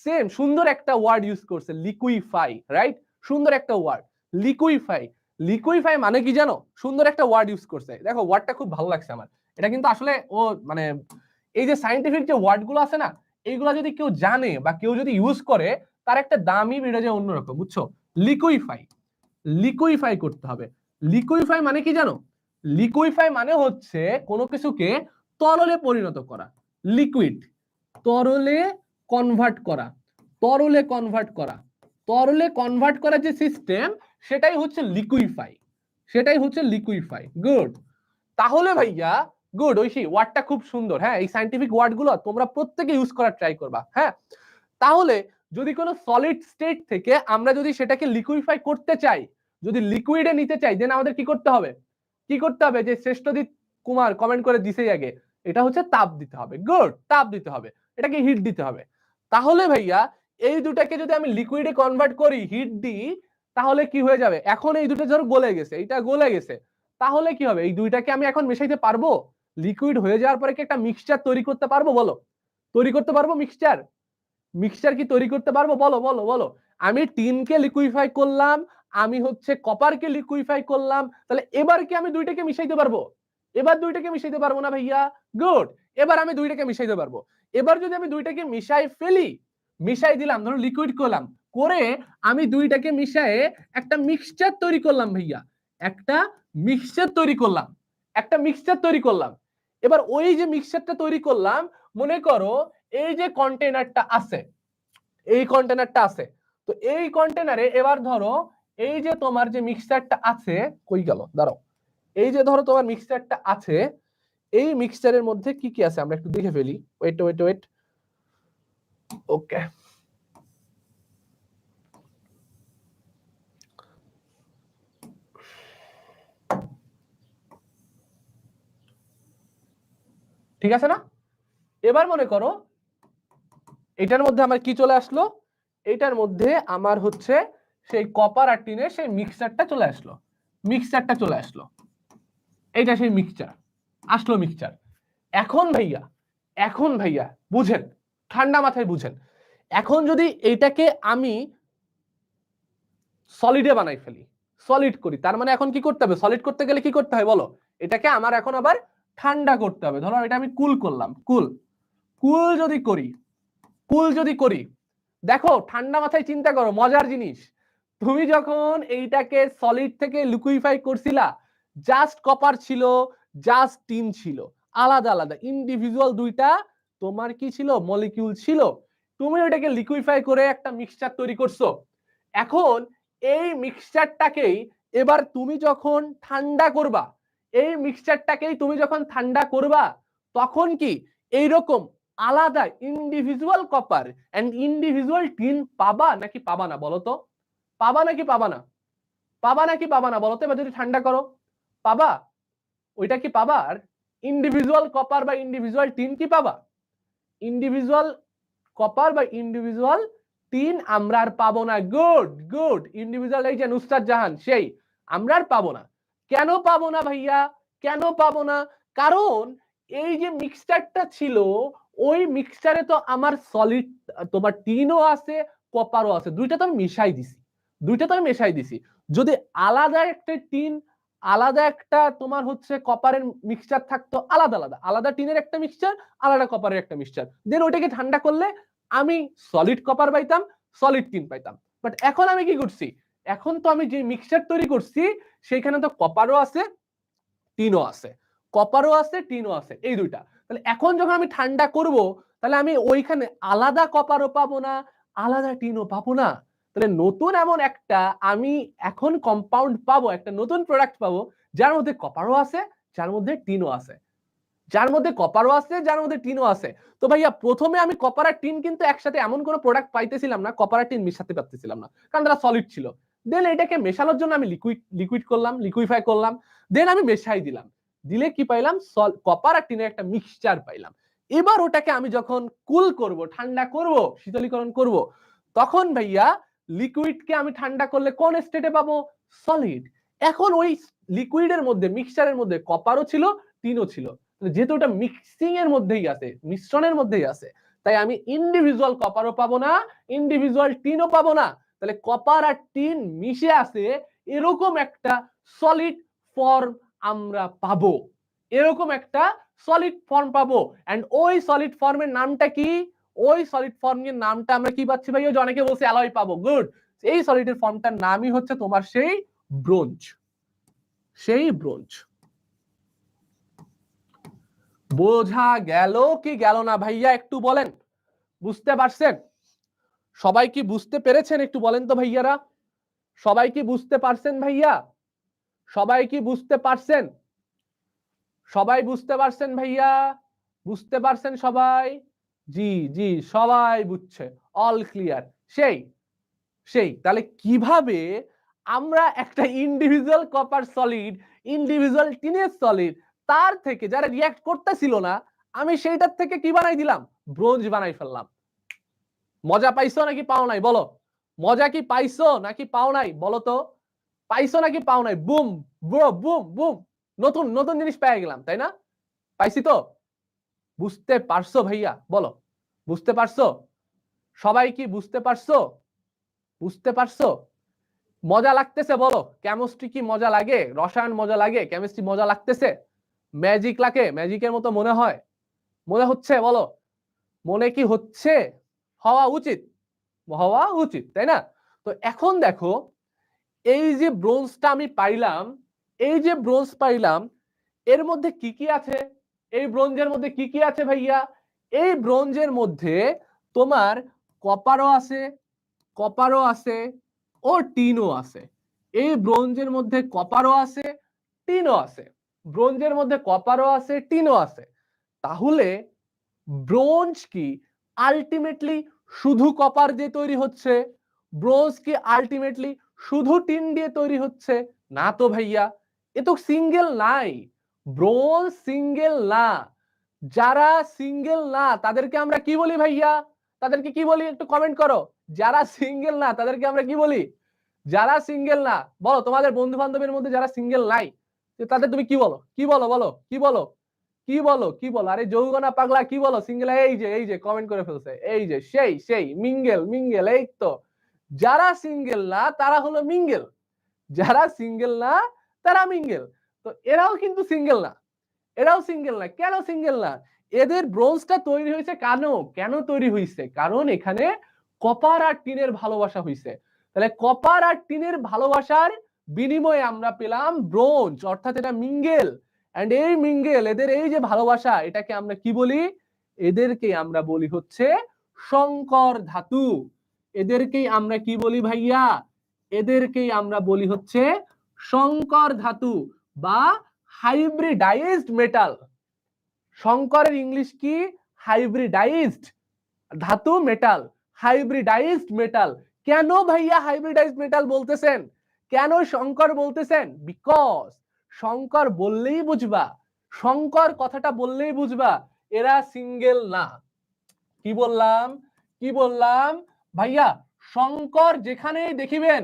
সেম সুন্দর একটা ওয়ার্ড ইউজ করছে, লিকুইফাই, রাইট, সুন্দর একটা ওয়ার্ড, লিকুইফাই। লিকুইফাই মানে কি জানো, সুন্দর একটা ওয়ার্ড ইউজ করছে, দেখো ওয়ার্ডটা খুব ভালো লাগছে আমার, এটা কিন্তু আসলে ও মানে এই যে সায়েন্টিফিক যে ওয়ার্ড গুলো আছে না, এইগুলা যদি কেউ জানে বা কেউ যদি ইউজ করে, তার একটা দামই বেড়ে যায় অন্যরকম, বুঝছো। লিকুইফাই করতে হবে। লিকুইফাই মানে কি জানো, লিকুইফাই মানে হচ্ছে কোনো কিছুকে তরলে পরিণত করা, লিকুইড, তরলে কনভার্ট করা, তরলে কনভার্ট করার যে সিস্টেম, সেটাই হচ্ছে লিকুইফাই, গুড। তাহলে ভাইয়া, গুড ঐশী, ওয়ার্ডটা খুব সুন্দর, হ্যাঁ এই সায়েন্টিফিক ওয়ার্ড গুলো তোমরা প্রত্যেকে ইউজ করার ট্রাই করবা, হ্যাঁ। তাহলে যদি কোনো সলিড স্টেট থেকে আমরা যদি সেটাকে লিকুইফাই করতে চাই, যদি লিকুইডে নিতে চাই, দেন আমাদের কি করতে হবে, যে শ্রেষ্ঠদীপ কুমার কমেন্ট করে দিছেই আগে, এটা হচ্ছে তাপ দিতে হবে, গুড, তাপ দিতে হবে, এটাকে হিট দিতে হবে। তাহলে ভাইয়া এই দুটাকে যদি আমি লিকুইডে কনভার্ট করি, হিট দিই, তাহলে কি হয়ে যাবে, এখন এই দুটো ধরো গলে গেছে, এইটা গলে গেছে, তাহলে কি হবে, এই দুইটাকে আমি এখন মেশাইতে পারবো, লিকুইড হয়ে যাওয়ার পরে কি একটা মিক্সচার তৈরি করতে পারবো বলো, তৈরি করতে পারবো মিক্সচার কি তৈরি করতে পারবো, বলো বলো বলো। আমি টিনকে লিকুইফাই করলাম, আমি হচ্ছে কপারকে লিকুইফাই করলাম, তাহলে এবার কি আমি দুইটাকে মিশাইতে পারবো, এবার দুইটাকে মিশাইতে পারবো না ভাইয়া, গুড, এবার আমি দুইটাকে মিশাইতে পারবো। এবার যদি আমি দুইটাকে মিশাই দিলাম, ধরো লিকুইড করলাম, করে আমি দুইটাকে মিশায়ে একটা মিক্সচার তৈরি করলাম ভাইয়া, একটা মিক্সচার তৈরি করলাম। এবার ওই যে মিক্সচারটা তৈরি করলাম, মনে করো এই যে কন্টেনারটা আছে, তো এই কন্টেনারে এবার ধরো এই যে তোমার যে মিক্সচারটা আছে, কই গেল দাঁড়াও, এই যে ধরো তোমার মিক্সচারটা আছে, এই মিক্সচারের মধ্যে কি কি আছে আমরা একটু দেখে ফেলি, ওয়েট, ওকে। ঠিক আছে না, এবার মনে করো এটার মধ্যে আমার কি চলে আসলো, এটার মধ্যে আমার হচ্ছে সেই কপার আর টিনের সেই মিক্সচারটা চলে আসলো, এইটা সেই মিক্সচার। এখন ভাইয়া বুঝেন, ঠান্ডা মাথায় বুঝেন, এখন যদি এইটাকে আমি সলিডে বানাই ফেলি, সলিড করি। তার মানে এখন কি করতে হবে? সলিড করতে গেলে কি করতে হয় বলো? এটাকে আমার এখন আবার ঠান্ডা করতে হবে। ধরো এটা আমি কুল করলাম, কুল যদি করি, দেখো ঠান্ডা মাথায় চিন্তা করো, মজার জিনিস। তুমি যখন এইটাকে সলিড থেকে লিকুইফাই করছিলা, জাস্ট কপার ছিল, জাস্ট টিন ছিল, আলাদা আলাদা ইন্ডিভিজুয়াল দুইটা তোমার কি ছিল? মলিকিউল ছিল। তুমি ওটাকে লিকুইফাই করে একটা মিক্সচার তৈরি করছো। এখন এই মিক্সচারটাকেই এবার তুমি যখন ঠান্ডা করবা, এই মিক্সচারটাকেই তুমি যখন ঠান্ডা করবা, তখন কি এইরকম আলাদা individual copper and individual tin পাবা নাকি পাবা না বলো তো? পাবা নাকি পাবা না? পাবা নাকি পাবা না বলো তো? এবার যদি ঠান্ডা করো, পাবা? ওইটা কি পাবা? আর ইন্ডিভিজুয়াল কপার বা ইন্ডিভিজুয়াল টিন কি পাবা? ইন্ডিভিজুয়াল কপার বা ইন্ডিভিজুয়াল টিন আমরা আর পাবো না। গুড গুড, ইন্ডিভিজুয়াল এই যে নুসরাত জাহান, সেই আমরা আর পাবো না। কেন পাবো না ভাইয়া? কেন পাবো না? কারণ এই যে মিক্সচারটা ছিল, ওই মিক্সচারে তো আমার সলিড তোমার টিনও আছে, কপারও আছে, দুইটা তো আমি মিশাই দিছি। যদি আলাদা একটা টিন, আলাদা একটা তোমার হচ্ছে কপারের মিক্সচার থাকতো, আলাদা আলাদা, আলাদা টিনের একটা মিক্সচার, আলাদা কপারের একটা মিক্সচার, দেন ওইটাকে ঠান্ডা করলে আমি সলিড কপার পাইতাম, সলিড টিন পাইতাম। বাট এখন আমি কি করছি? এখন তো আমি যে মিক্সচার তৈরি করছি সেখানে তো কপারও আছে, টিনও আছে, কপারও আছে, টিনও আছে, এই দুইটা। তাহলে এখন যখন আমি ঠান্ডা করব, তাহলে আমি ওইখানে আলাদা কপারও পাবো না, আলাদা টিনও পাবো না। তাহলে নতুন এমন একটা আমি এখন কম্পাউন্ড পাবো, একটা নতুন প্রোডাক্ট পাবো, যার মধ্যে কপারও আছে, যার মধ্যে টিনও আছে, যার মধ্যে কপারও আছে, যার মধ্যে টিনও আছে। তো ভাইয়া প্রথমে আমি কপার আর টিন কিন্তু একসাথে এমন কোনো প্রোডাক্ট পাইতেছিলাম না, কপার আর টিন মিশাতে পারতেছিলাম না, কারণ তারা সলিড ছিল। দেন এটাকে মেশানোর জন্য আমি লিকুইড করলাম, লিকুইফাই করলাম, দেন আমি মেশাই দিলাম, দিলে কি পাইলাম? কপার আর টিনের একটা মিক্সচার পাইলাম। এবার ওটাকে আমি যখন কুল করব, ঠান্ডা করব, শীতলীকরণ করব, তখন ভাইয়া লিকুইডকে আমি ঠান্ডা করলে কোন স্টেটে পাবো? সলিড। এখন ওই লিকুইডের মধ্যে, মিক্সচারের মধ্যে কপারও ছিল, টিনও ছিল। যেহেতু ওটা মিক্সিং এর মধ্যেই আছে, মিশ্রণের মধ্যেই আছে, তাই আমি ইন্ডিভিজুয়াল কপারও পাবো না, ইন্ডিভিজুয়াল টিনও পাবো না। তাহলে কপার আর টিন মিশে আছে, এরকম একটা সলিড ফর্ম আমরা পাবো, এরকম একটা সলিড ফর্ম পাবো। এন্ড ওই সলিড ফর্মের নামটা কি? ওই সলিড ফর্মের নামটা আমরা কি পাচ্ছি ভাই? ওই যে অনেকে বলছে অ্যালয় পাবো, গুড। এই সলিডের ফর্মটার নামই হচ্ছে তোমার সেই ব্রোঞ্জ, সেই ব্রোঞ্জ। বোঝা গেল কি গেল না ভাইয়া? একটু বলেন, বুঝতে পারছেন? সবাই কি বুঝতে পেরেছেন? একটু বলেন তো ভাইয়ারা, সবাই কি বুঝতে পারছেন ভাইয়া? সবাই কি বুঝতে পারছেন? সবাই বুঝতে পারছেন ভাইয়া? বুঝতে পারছেন সবাই? জি জি, সবাই বুঝছে, অল ক্লিয়ার। সেই সেই তাহলে কিভাবে আমরা একটা ইন্ডিভিজুয়াল কপার সলিড, ইন্ডিভিজুয়াল টিনের সলিড, তার থেকে যারা রিয়াক্ট করতেছিল না, আমি সেইটার থেকে কি বানাই দিলাম? ব্রোঞ্জ বানাই ফেললাম। মজা পাইছো নাকি পাও নাই বলো? মজা কি পাইছো নাকি পাও নাই বলো তো? পাইছো নাকি পাও নাই? বুম ব্রো, বুম বুম, নতুন নতুন জিনিস পেয়ে গেলাম, তাই না? পাইছি তো? বুঝতে পারছো ভাইয়া? বলো, বুঝতে পারছো? সবাই কি বুঝতে পারছো? বুঝতে পারছো? মজা লাগতেছে বলো? কেমিস্ট্রি কি মজা লাগে? রসায়ন মজা লাগে? কেমিস্ট্রি মজা লাগতেছে? ম্যাজিক লাগে? ম্যাজিকের মতো মনে হয়? মনে হচ্ছে বলো? মনে কি হচ্ছে? হওয়া উচিত, হওয়া উচিত, তাই না? তো এখন দেখো, এই যে ব্রোঞ্জটা আমি পাইলাম, এই যে ব্রোঞ্জ পাইলাম, এর মধ্যে কি কি আছে? এই ব্রোঞ্জের মধ্যে কি কি আছে ভাইয়া? এই ব্রোঞ্জের মধ্যে তোমার কপারও আছে, কপারও আছে, ও টিনও আছে। এই ব্রোঞ্জের মধ্যে কপারও আছে, টিনও আছে। ব্রোঞ্জের মধ্যে কপারও আছে, টিনও আছে। তাহলে ব্রোঞ্জ কি আলটিমেটলি শুধু কপার দিয়ে তৈরি হচ্ছে? ব্রোঞ্জ কি আলটিমেটলি শুধু টিন দিয়ে তৈরি হচ্ছে? না তো ভাইয়া, এ তো সিঙ্গেল নাই। ব্রোঞ্জ সিঙ্গেল না। যারা সিঙ্গেল না তাদেরকে আমরা কি বলি ভাইয়া? তাদেরকে কি বলি একটু কমেন্ট করো। যারা সিঙ্গেল না তাদেরকে আমরা কি বলি? যারা সিঙ্গেল না, বলো তোমাদের বন্ধু বান্ধবের মধ্যে যারা সিঙ্গেল নাই, তাদের তুমি কি বলো? কি বলো? বলো কি বলো? কি বলো? কি বলো? আরে যৌগনা পাগলা, কি বলো? সিঙ্গেল, এই যে কমেন্ট করে ফেলছে, এই যে সেই সেই মিঙ্গেল মিঙ্গেল, এই তো যারা সিঙ্গেল না তারা হলো মিঙ্গেল, যারা সিঙ্গেল না তারা মিঙ্গেল। তো এরাও কিন্তু সিঙ্গেল না, এরাও সিঙ্গেল না। কেন সিঙ্গেল না? এদের ব্রোঞ্জটা তৈরি হয়েছে কেন? কেন তৈরি হয়েছে? কারণ এখানে কপার আর টিনের ভালোবাসা হয়েছে। তাহলে কপার আর টিনের ভালোবাসার বিনিময়ে আমরা পেলাম ব্রোঞ্জ, অর্থাৎ এটা মিঙ্গেল। এন্ড এই মিঙ্গেল, এদের এই যে ভালোবাসা, এটাকে আমরা কি বলি? এদেরকে আমরা বলি হচ্ছে সংকর ধাতু। এদেরকেই আমরা কি বলি ভাইয়া? এদেরকেই আমরা বলি হচ্ছে সংকর ধাতু বা হাইব্রিডাইজড মেটাল। সংকরের ইংলিশ কি? হাইব্রিডাইজড ধাতু মেটাল, হাইব্রিডাইজড মেটাল। কেন ভাইয়া হাইব্রিডাইজড মেটাল বলতেছেন? কেন সংকর বলতেছেন? বিকজ সংকর বললেই বুঝবা, সংকর কথাটা বললেই বুঝবা এরা সিঙ্গেল না। কি বললাম? কি বললাম ভাইয়া? শঙ্কর যেখানেই দেখিবেন,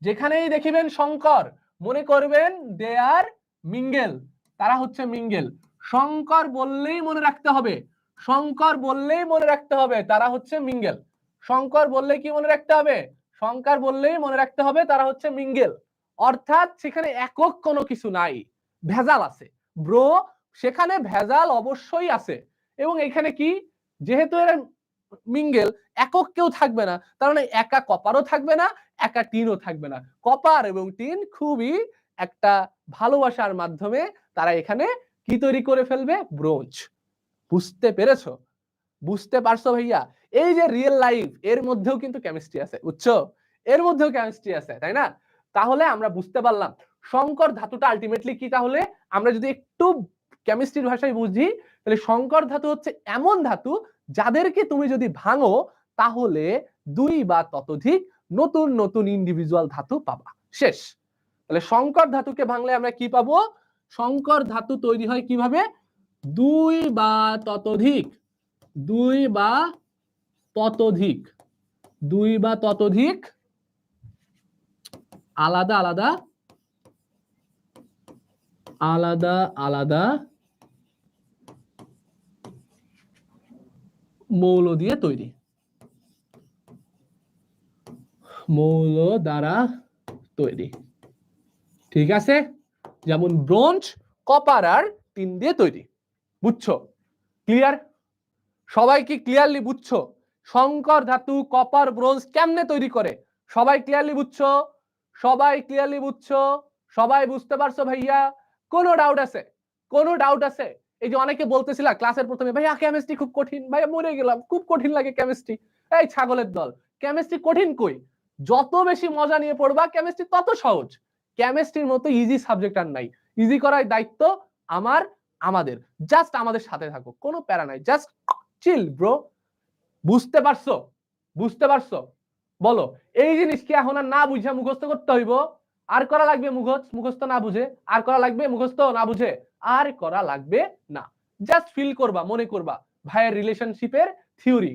যেখানেই দেখিবেন শঙ্কর, মনে করবেন দে আর মিঙ্গেল, তারা হচ্ছে মিঙ্গেল। শঙ্কর বললেই মনে রাখতে হবে, শঙ্কর বললেই মনে রাখতে হবে তারা হচ্ছে মিঙ্গেল। শঙ্কর বললেই কি মনে রাখতে হবে? শঙ্কর বললেই মনে রাখতে হবে তারা হচ্ছে মিঙ্গেল। অর্থাৎ সেখানে একক কোনো কিছু নাই, ভেজাল আছে ব্রো, সেখানে ভেজাল অবশ্যই আছে। এবং এখানে কি, যেহেতু এরা মিঙ্গেল, একক কেউ থাকবে না, তার মানে একা কপারও থাকবে না, একা টিনও থাকবে না। কপার এবং টিন খুবই একটা ভালোবাসার মাধ্যমে তারা এখানে কি তৈরি করে ফেলবে? ব্রোঞ্জ। বুঝতে পেরেছো? বুঝতে পারছো ভাইয়া? এই যে রিয়েল লাইফ, এর মধ্যেও কিন্তু কেমিস্ট্রি আছে, বুঝছো? এর মধ্যেও কেমিস্ট্রি আছে, তাই না? তাহলে আমরা বুঝতে পারলাম সংকর ধাতুটা আলটিমেটলি কি। তাহলে আমরা যদি একটু কেমিস্ট্রির ভাষায় বুঝি, তাহলে সংকর ধাতু হচ্ছে এমন ধাতু যাদেরকে তুমি যদি ভাঙো তাহলে দুই বা ততোধিক নতুন নতুন ইন্ডিভিজুয়াল ধাতু পাবা। শেষ। তাহলে সংকর ধাতুকে ভাঙলে আমরা কি পাবো? সংকর ধাতু তৈরি হয় কিভাবে? দুই বা ততোধিক, দুই বা ততোধিক, দুই বা ততোধিক আলাদা আলাদা আলাদা আলাদা মৌল দিয়ে তৈরি, মৌল দ্বারা তৈরি। ঠিক আছে? যেমন ব্রোঞ্জ কপার আর টিন দিয়ে তৈরি। বুঝছো? ক্লিয়ার? সবাই কি ক্লিয়ারলি বুঝছো সংকর ধাতু কপার ব্রোঞ্জ কেমনে তৈরি করে? সবাই ক্লিয়ারলি বুঝছো? সবাই ক্লিয়ারলি বুঝছো? সবাই বুঝতে পারছো ভাইয়া? কোনো ডাউট আছে? কোনো ডাউট আছে? এই যে অনেকে বলতেছিল ক্লাসের প্রথমে, ভাইয়া কেমিস্ট্রি খুব কঠিন, ভাইয়া মরে গেলাম, খুব কঠিন লাগে কেমিস্ট্রি। এই ছাগলের দল, কেমিস্ট্রি কঠিন কই? যত বেশি মজা নিয়ে পড়বা কেমিস্ট্রি তত সহজ। কেমিস্ট্রির মতো ইজি সাবজেক্ট আর নাই। ইজি করার দায়িত্ব আমার, আমাদের। জাস্ট আমাদের সাথে থাকো, কোনো প্যারা নাই, জাস্ট চিল ব্রো। বুঝতে পারছো? বুঝতে পারছো? বলো। এই জিনিস কি এখন আর না বুঝে মুখস্থ করতে হইব? আর করা লাগবে মুখস্থ না বুঝে? আর করা লাগবে মুখস্থ না বুঝে? আর করা লাগবে না। জাস্ট ফিল করবা, মনে করবা ভাইয়ের রিলেশনশিপের থিওরি।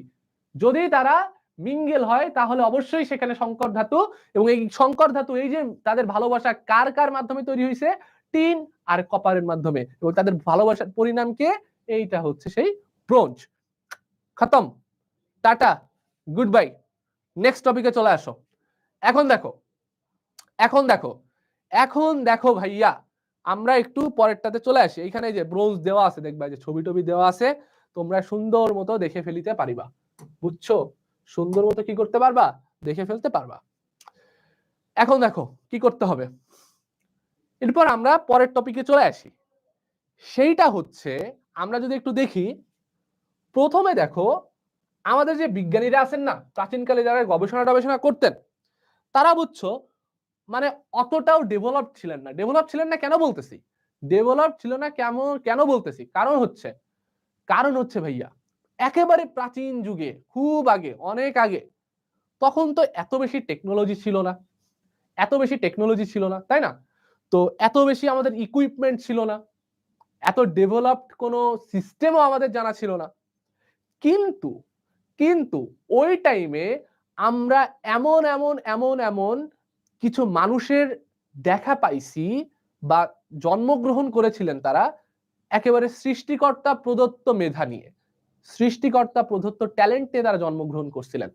যদি তারা মিঙ্গেল হয় তাহলে অবশ্যই সেখানে সংকর ধাতু, এবং এই সংকর ধাতু এই যে তাদের ভালোবাসা কার কার মাধ্যমে তৈরি হয়েছে? টিন আর কপারের মাধ্যমে। এবং তাদের ভালোবাসার পরিণামকে, এইটা হচ্ছে সেই ব্রোঞ্জ। খতম, টাটা, গুড বাই। নেক্সট টপিকে চলে আসো। এখন দেখো, এখন দেখো, এখন দেখো ভাইয়া, আমরা একটু পরেরটাতে চলে আসি। এখানে যে ব্রোঞ্জ দেওয়া আছে, দেখবা যে ছবি টবি দেওয়া আছে, তোমরা সুন্দর মতো দেখে ফেলিতে পারিবা। বুঝছো? সুন্দর মতো কি করতে পারবা? দেখে ফেলতে পারবা। এখন দেখো কি করতে হবে। এরপর আমরা পরের টপিকে চলে আসি। সেইটা হচ্ছে, আমরা যদি একটু দেখি, প্রথমে দেখো আমাদের যে বিজ্ঞানীরা আছেন না, প্রাচীনকালে যারা গবেষণা করতেন, তারা বুঝছো মানে অতটাও ডেভেলপ ছিলেন না। ডেভেলপ ছিলেন না কেন বলতেছি? ডেভেলপ ছিল না কেন বলতেছি? কারণ হচ্ছে ভাইয়া, একেবারে প্রাচীন যুগে, খুব আগে, অনেক আগে, তখন তো এত বেশি টেকনোলজি ছিল না, এত বেশি টেকনোলজি ছিল না, তাই না? তো এত বেশি আমাদের ইকুইপমেন্ট ছিল না, এত ডেভেলপড কোনো সিস্টেমও আমাদের জানা ছিল না। কিন্তু কিন্তু ওই টাইমে আমরা এমন এমন এমন এমন কিছু মানুষের দেখা পাইছি বা জন্মগ্রহণ করেছিলেন তারা একেবারে সৃষ্টিকর্তা প্রদত্ত মেধা নিয়ে, সৃষ্টিকর্তা প্রদত্ত ট্যালেন্টে তারা জন্মগ্রহণ করছিলেন,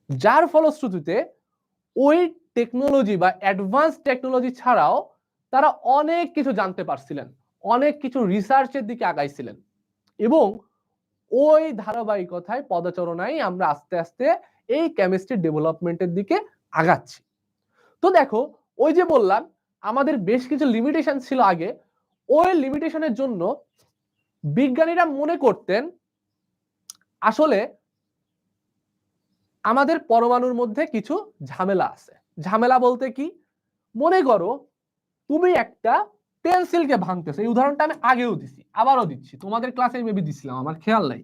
যার ফলশ্রুতিতে ওই টেকনোলজি বা অ্যাডভান্স টেকনোলজি ছাড়াও তারা অনেক কিছু জানতে পারছিলেন, অনেক কিছু রিসার্চের দিকে আগাইছিলেন, এবং ওই ধারাবাহিকতায় পদচারণায় আমরা আস্তে আস্তে এই কেমিস্ট্রি ডেভেলপমেন্টের দিকে আগাচ্ছি। তো দেখো, ওই যে বললাম আমাদের বেশ কিছু লিমিটেশন ছিল আগে, ওই লিমিটেশনের জন্য বিজ্ঞানীরা মনে করতেন আসলে আমাদের পরমাণুর মধ্যে কিছু ঝামেলা আছে। ঝামেলা বলতে কি, মনে করো তুমি একটা পেন্সিলকে ভাঙতেছো, এই উদাহরণটা আমি আগেও দিছি, আবারও দিচ্ছি, তোমাদের ক্লাসে মেবি দিছিলাম, আমার খেয়াল নাই।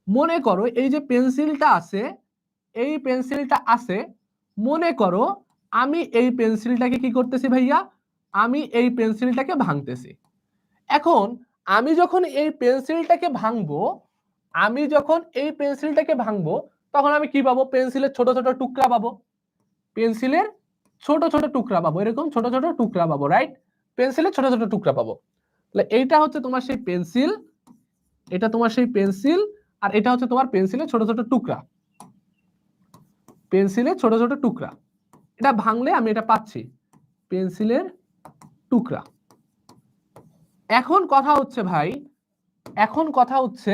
মনে করো এই যে পেন্সিলটা আছে, এই পেন্সিলটা আছে, মনে করো আমি এই পেন্সিলটাকে কি করতেছি ভাইয়া, আমি এই পেন্সিলটাকে ভাঙতেছি। এখন আমি যখন এই পেন্সিলটাকে ভাঙবো, আমি যখন এই পেন্সিলটাকে ভাঙবো, তখন আমি কি পাবো, পেন্সিলের ছোট ছোট টুকরা পাবো, পেন্সিলের ছোট ছোট টুকরা পাবো, এরকম ছোট ছোট টুকরা পাবো, রাইট? পেন্সিলের ছোট ছোট টুকরা পাবো। তাহলে এইটা হচ্ছে তোমার সেই পেন্সিল, এটা তোমার সেই পেন্সিল, আর এটা হচ্ছে তোমার পেন্সিলের ছোট ছোট টুকরা, পেন্সিলের ছোট ছোট টুকরা। এটা ভাঙলে আমি এটা পাচ্ছি, পেন্সিলের টুকরা। এখন কথা হচ্ছে ভাই, এখন কথা হচ্ছে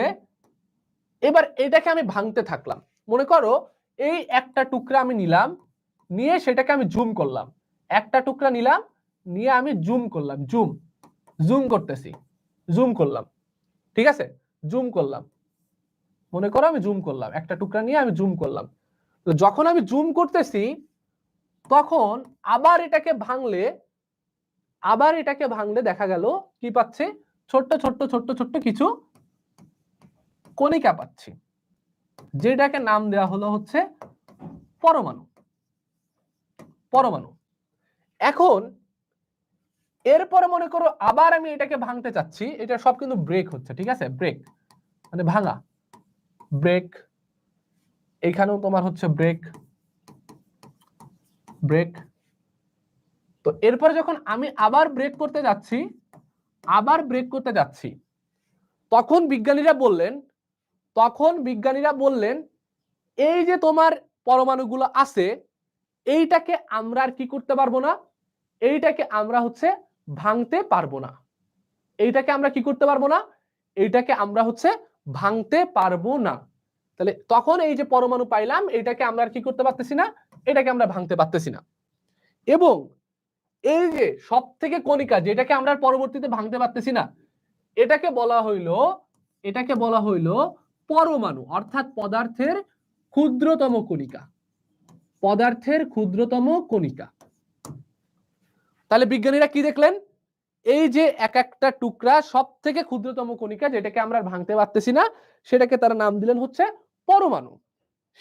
এবার এটাকে আমি ভাঙতে থাকলাম। মনে করো এই একটা টুকরা আমি নিলাম, নিয়ে সেটাকে আমি জুম করলাম, একটা টুকরা নিলাম, নিয়ে আমি জুম করলাম, জুম জুম করতেছি, জুম করলাম, ঠিক আছে, জুম করলাম, মনে করো আমি জুম করলাম, একটা টুকরা নিয়ে আমি জুম করলাম। তো যখন আমি জুম করতেছি তখন আবার এটাকে ভাঙলে, আবার এটাকে ভাঙলে দেখা গেল কি পাচ্ছে, ছোট্ট ছোট্ট ছোট্ট ছোট্ট কিছু কণিকা পাচ্ছি, যেটাকে নাম দেওয়া হলো হচ্ছে পরমাণু। পরমাণু। এখন এরপরে মনে করো আবার আমি এটাকে ভাঙতে চাচ্ছি, এটা সব কিন্তু ব্রেক হচ্ছে, ঠিক আছে, ব্রেক মানে ভাঙা, ব্রেক, এখানেও তোমার হচ্ছে ব্রেক, ব্রেক। তো এরপরে যখন আমি আবার ব্রেক করতে যাচ্ছি, আবার ব্রেক করতে যাচ্ছি, তখন বিজ্ঞানীরা বললেন, তখন বিজ্ঞানীরা বললেন এই যে তোমার পরমাণুগুলো আছে, এইটাকে আমরা আর কি করতে পারবো না, এইটাকে আমরা হচ্ছে ভাঙতে পারবো না, এইটাকে আমরা কি করতে পারবো না, এইটাকে আমরা হচ্ছে ভাঙতে পারবো না। তাহলে তখন এই যে পরমাণু পাইলাম, এটাকে আমরা আর কি করতে পারতেছি না, এটাকে আমরা ভাঙতে পারতেছি না। এবং এই যে সব থেকে কণিকা যেটাকে আমরা পরবর্তীতে ভাঙতে পারতেছি না, এটাকে বলা হইলো, এটাকে বলা হইলো পরমাণু, অর্থাৎ পদার্থের ক্ষুদ্রতম কণিকা, পদার্থের ক্ষুদ্রতম কণিকা। তাহলে বিজ্ঞানীরা কি দেখলেন, এই যে এক একটা টুকরা সব থেকে ক্ষুদ্রতম কণিকা যেটাকে আমরা ভাঙতে পারতেছি না, সেটাকে তারা নাম দিলেন হচ্ছে পরমাণু,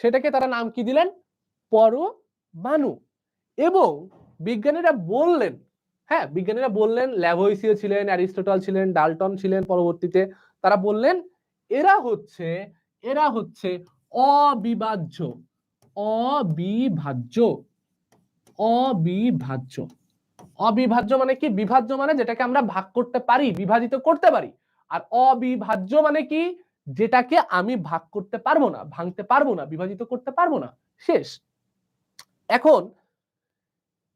সেটাকে তারা নাম কি দিলেন, পরমাণু। এবং বিজ্ঞানীরা বললেন, হ্যাঁ বিজ্ঞানীরা বললেন, ল্যাভোইসিয় ছিলেন, অ্যারিস্টটল ছিলেন, ডাল্টন ছিলেন পরবর্তীতে, তারা বললেন এরা হচ্ছে, এরা হচ্ছে অবিভাজ্য, অবিভাজ্য, অবিভাজ্য। অবিভাজ্য মানে কি, বিভাজ্য মানে যেটাকে আমরা ভাগ করতে পারি, বিভাজিত করতে পারি, আর অবিভাজ্য মানে কি, যেটাকে আমি ভাগ করতে পারবো না, ভাঙতে পারবো না, বিভাজিত করতে পারবো না, শেষ। এখন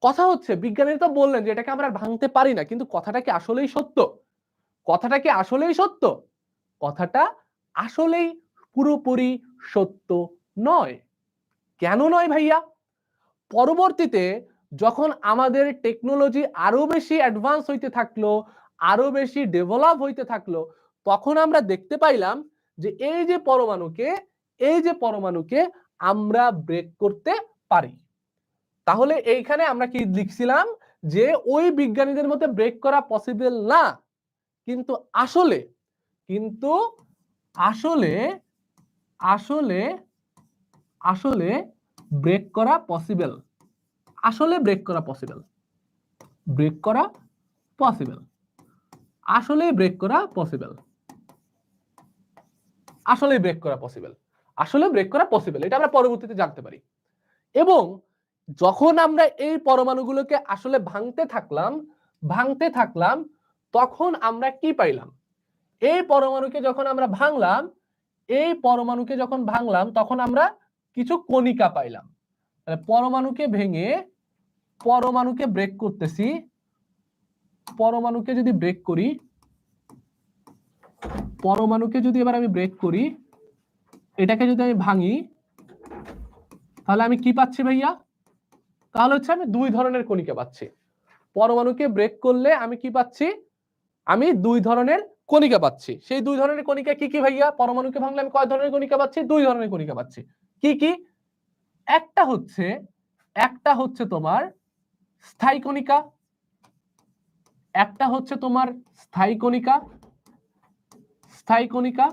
কথা হচ্ছে বিজ্ঞানীরা তো বললেন যে এটাকে আমরা ভাঙতে পারি না, কিন্তু কথাটা কি আসলেই সত্য, কথাটা কি আসলেই সত্য, কথাটা আসলেই পুরোপুরি সত্য নয়। কেন নয় ভাইয়া? পরবর্তীতে যখন আমাদের টেকনোলজি আরো বেশি অ্যাডভান্স হইতে থাকলো, আরো বেশি ডেভেলপ হইতে থাকলো, তখন আমরা দেখতে পাইলাম যে এই যে পরমাণুকে, এই যে পরমাণুকে আমরা ব্রেক করতে পারি। তাহলে এইখানে আমরা কি লিখছিলাম, যে ওই বিজ্ঞানীদের মধ্যে ব্রেক করা পসিবল না, কিন্তু আসলে, কিন্তু আসলে, আসলে, আসলে ব্রেক করা পসিবল, আসলে ব্রেক করা পসিবল, ব্রেক করা পসিবল, আসলে ব্রেক করা পসিবল, আসলে ব্রেক করা পসিবল, আসলে ব্রেক করা পসিবল, এটা আমরা পরবর্তীতে জানতে পারি। এবং যখন আমরা এই পরমাণুগুলোকে আসলে ভাঙতে থাকলাম, ভাঙতে থাকলাম, তখন আমরা কি পাইলাম, এই পরমাণুকে যখন আমরা ভাঙলাম, এই পরমাণুকে যখন ভাঙলাম, তখন আমরা কিছু কণিকা পাইলাম। পরমাণুকে ভেঙে পরমাণুকে ব্রেক করতেছি, পরমাণুকে যদি ব্রেক করি, পরমাণুকে যদি এবার আমি ব্রেক করি, এটাকে যদি আমি ভাঙি, তাহলে আমি কি পাচ্ছি ভাইয়া? তাহলে হচ্ছে আমি দুই ধরনের কণিকা পাচ্ছি। পরমাণুকে ব্রেক করলে আমি কি পাচ্ছি? আমি দুই ধরনের কণিকা পাচ্ছি। সেই দুই ধরনের কণিকা কি কি ভাইয়া? পরমাণুকে ভাঙলে আমি কয় ধরনের কণিকা পাচ্ছি? দুই ধরনের কণিকা পাচ্ছি। কি কি? একটা হচ্ছে তোমার স্থায়ী কণিকা, একটা হচ্ছে তোমার স্থায়ী কণিকা, স্থায়ী কণিকা,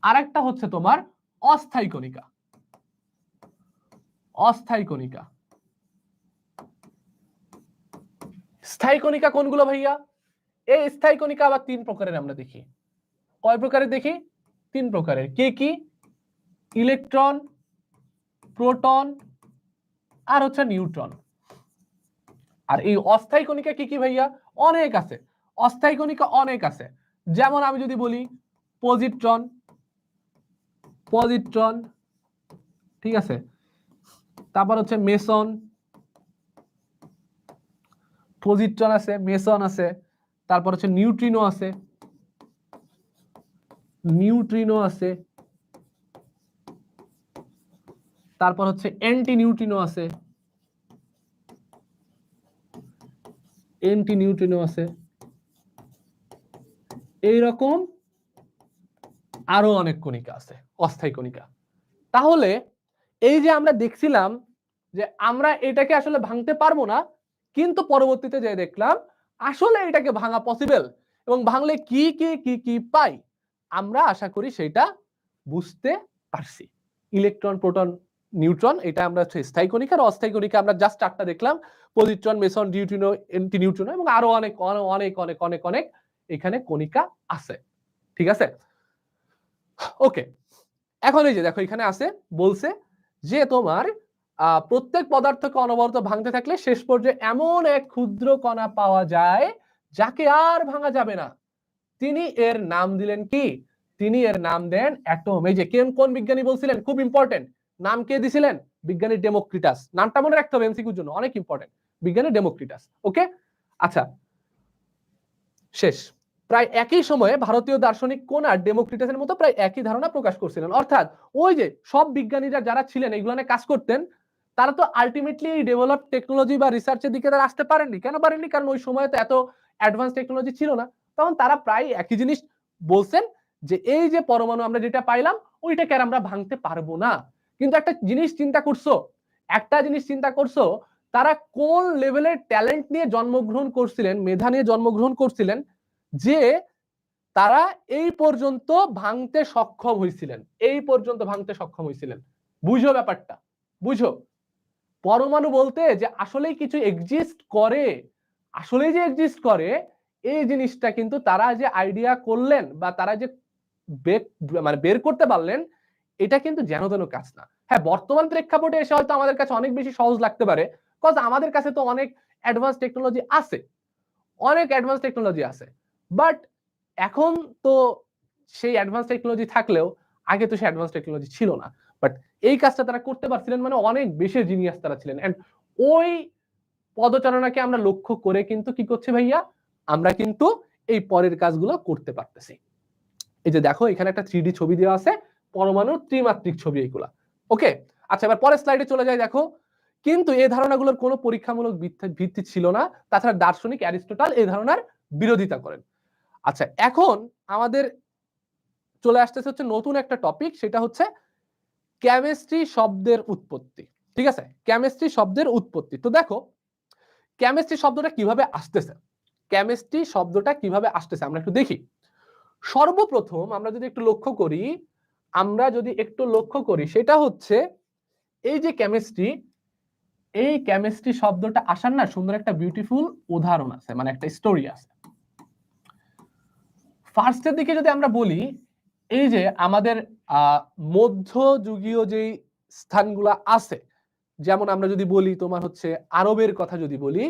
আর একটা হচ্ছে তোমার অস্থায়ী কণিকা, অস্থায়ী কণিকা। স্থায়ী কণিকা কোনগুলো ভাইয়া? এই স্থায়ী কণিকা আবার তিন প্রকারের আমরা দেখি। কয় প্রকারের দেখি? তিন প্রকারের। কি কি? ইলেকট্রন, প্রোটন, আর হচ্ছে নিউট্রন। আর এই অস্থায়ী কণিকা কি কি ভাইয়া? অনেক আছে। অস্থায়ী কণিকা অনেক আছে। যেমন আমি যদি বলি পজিট্রন, পজিট্রন, ঠিক আছে, তারপর হচ্ছে মেসন, পজিট্রন আছে, মেসন আছে, তারপর হচ্ছে নিউট্রিনো আছে, নিউট্রিনো আছে, তারপর হচ্ছে অ্যান্টি নিউট্রিনো আছে, অ্যান্টি নিউট্রিনো আছে, এইরকম আরো অনেক কণিকা আছে, অস্থায়ী কণিকা। তাহলে এই যে আমরা দেখছিলাম যে আমরা এটাকে আসলে ভাঙতে পারবো না, কিন্তু পরবর্তীতে যে দেখলাম আসলে এটাকে ভাঙা পসিবল, এবং ভাঙলে কি কি কি কি পাই আমরা আশা করি সেটা বুঝতে পারছি। ইলেকট্রন, প্রোটন, নিউট্রন, এটা আমরা স্থায়ী কণিকা। আর অস্থায়ী কণিকা আমরা জাস্ট চারটা দেখলাম, positron, Mason, neutrino, anti neutrino, এবং আরো অনেক অনেক অনেক অনেক অনেক এখানে কণিকা আছে। ঠিক আছে, ওকে। এখন এই যে দেখো এখানে আছে, বলছে যে তোমার প্রত্যেক পদার্থকে অনবরত ভাঙতে থাকলে শেষ পর্যায়ে এমন এক ক্ষুদ্র কণা পাওয়া যায় যাকে আর ভাঙা যাবে না। তিনি এর নাম দিলেন কি? তিনি এর নাম দেন অ্যাটম। এই যে কোন বিজ্ঞানী বলছিলেন? খুব ইম্পর্টেন্ট, নাম কে দিছিলেন? বিজ্ঞানী ডেমোক্রিটাস। নামটা মনে রাখতে হবে এমসিকিউর জন্য, অনেক ইম্পর্টেন্ট, বিজ্ঞানী ডেমোক্রিটাস। ওকে, আচ্ছা, শেষ। প্রায় একই সময়ে ভারতীয় দার্শনিক কোনার ডেমোক্রিটাসের মতো প্রায় একই ধারণা প্রকাশ করছিলেন। অর্থাৎ ওই যে সব বিজ্ঞানীরা যারা ছিলেন এগুলো নিয়ে কাজ করতেন, তারা তো আলটিমেটলি ডেভেলপ টেকনোলজি বা রিসার্চের দিকে তারা আসতে পারেননি। কেন পারেননি? কারণ ওই সময় তো এত অ্যাডভান্স টেকনোলজি ছিল না। তখন তারা প্রায় একই জিনিস বলছেন যে এই যে পরমাণু আমরা যেটা পাইলাম ওইটাকে আর আমরা ভাঙতে পারবো না। কিন্তু একটা জিনিস চিন্তা করছো, একটা জিনিস চিন্তা করছো, তারা কোন লেভেলের ট্যালেন্ট নিয়ে জন্মগ্রহণ করছিলেন, মেধা নিয়ে জন্মগ্রহণ করছিলেন, যে তারা এই পর্যন্ত ভাঙতে সক্ষম হয়েছিলেন, এই পর্যন্ত ভাঙতে সক্ষম হয়েছিলেন। বুঝো ব্যাপারটা, বুঝো। পরমাণু বলতে যে আসলেই কিছু এক্সিস্ট করে, আসলেই যে এক্সিস্ট করে, এই জিনিসটা কিন্তু তারা যে আইডিয়া করলেন বা তারা যে মানে বের করতে পারলেন, এটা কিন্তু যেন তেন কাজ না। হ্যাঁ, বর্তমান প্রেক্ষাপটে এসে হয়তো আমাদের কাছে অনেক বেশি সহজ লাগতে পারে, কজ আমাদের কাছে তো অনেক অ্যাডভান্স টেকনোলজি আছে, অনেক অ্যাডভান্স টেকনোলজি আছে। বাট এখন তো সেই অ্যাডভান্স টেকনোলজি থাকলেও আগে তো সেই অ্যাডভান্স টেকনোলজি ছিল না। বাট এই কাজটা তারা করতে পারছিলেন, মানে অনেক বেশি জিনিয়াস তারা ছিলেন। এন্ড ওই পদচারণাকে আমরা লক্ষ্য করে কিন্তু কি করছে ভাইয়া, আমরা কিন্তু এই পরের কাজগুলো করতে পারতেছি। এই যে দেখো এখানে একটা 3D ছবি দেওয়া আছে, পরমাণুর ত্রিমাত্রিক ছবি এইগুলা। ওকে, আচ্ছা, এবার পরের স্লাইডে চলে যাই। দেখো, কিন্তু এই ধারণাগুলোর কোনো পরীক্ষামূলক ভিত্তি ছিল না। তাছাড়া দার্শনিক অ্যারিস্টটল এই ধারণার বিরোধিতা করেন। আচ্ছা, এখন আমাদের চলে আসতেছে হচ্ছে নতুন একটা টপিক, সেটা হচ্ছে কেমিস্ট্রি শব্দের উৎপত্তি। ঠিক আছে, কেমিস্ট্রি শব্দের উৎপত্তি। তো দেখো কেমিস্ট্রি শব্দটা কিভাবে আসতেছে, কেমিস্ট্রি শব্দটা কিভাবে আসতেছে আমরা একটু দেখি। সর্বপ্রথম আমরা যদি একটু লক্ষ্য করি, সেটা হচ্ছে এই যে কেমিস্ট্রি, এই কেমিস্ট্রি শব্দটা আসার না সুন্দর একটা বিউটিফুল উদাহরণ আছে, মানে একটা স্টোরি আছে। ফার্স্টের দিকে যদি আমরা বলি, এই যে আমাদের মধ্যযুগীয় যে স্থানগুলা আছে, যেমন আমরা যদি বলি তোমার হচ্ছে আরবের কথা যদি বলি,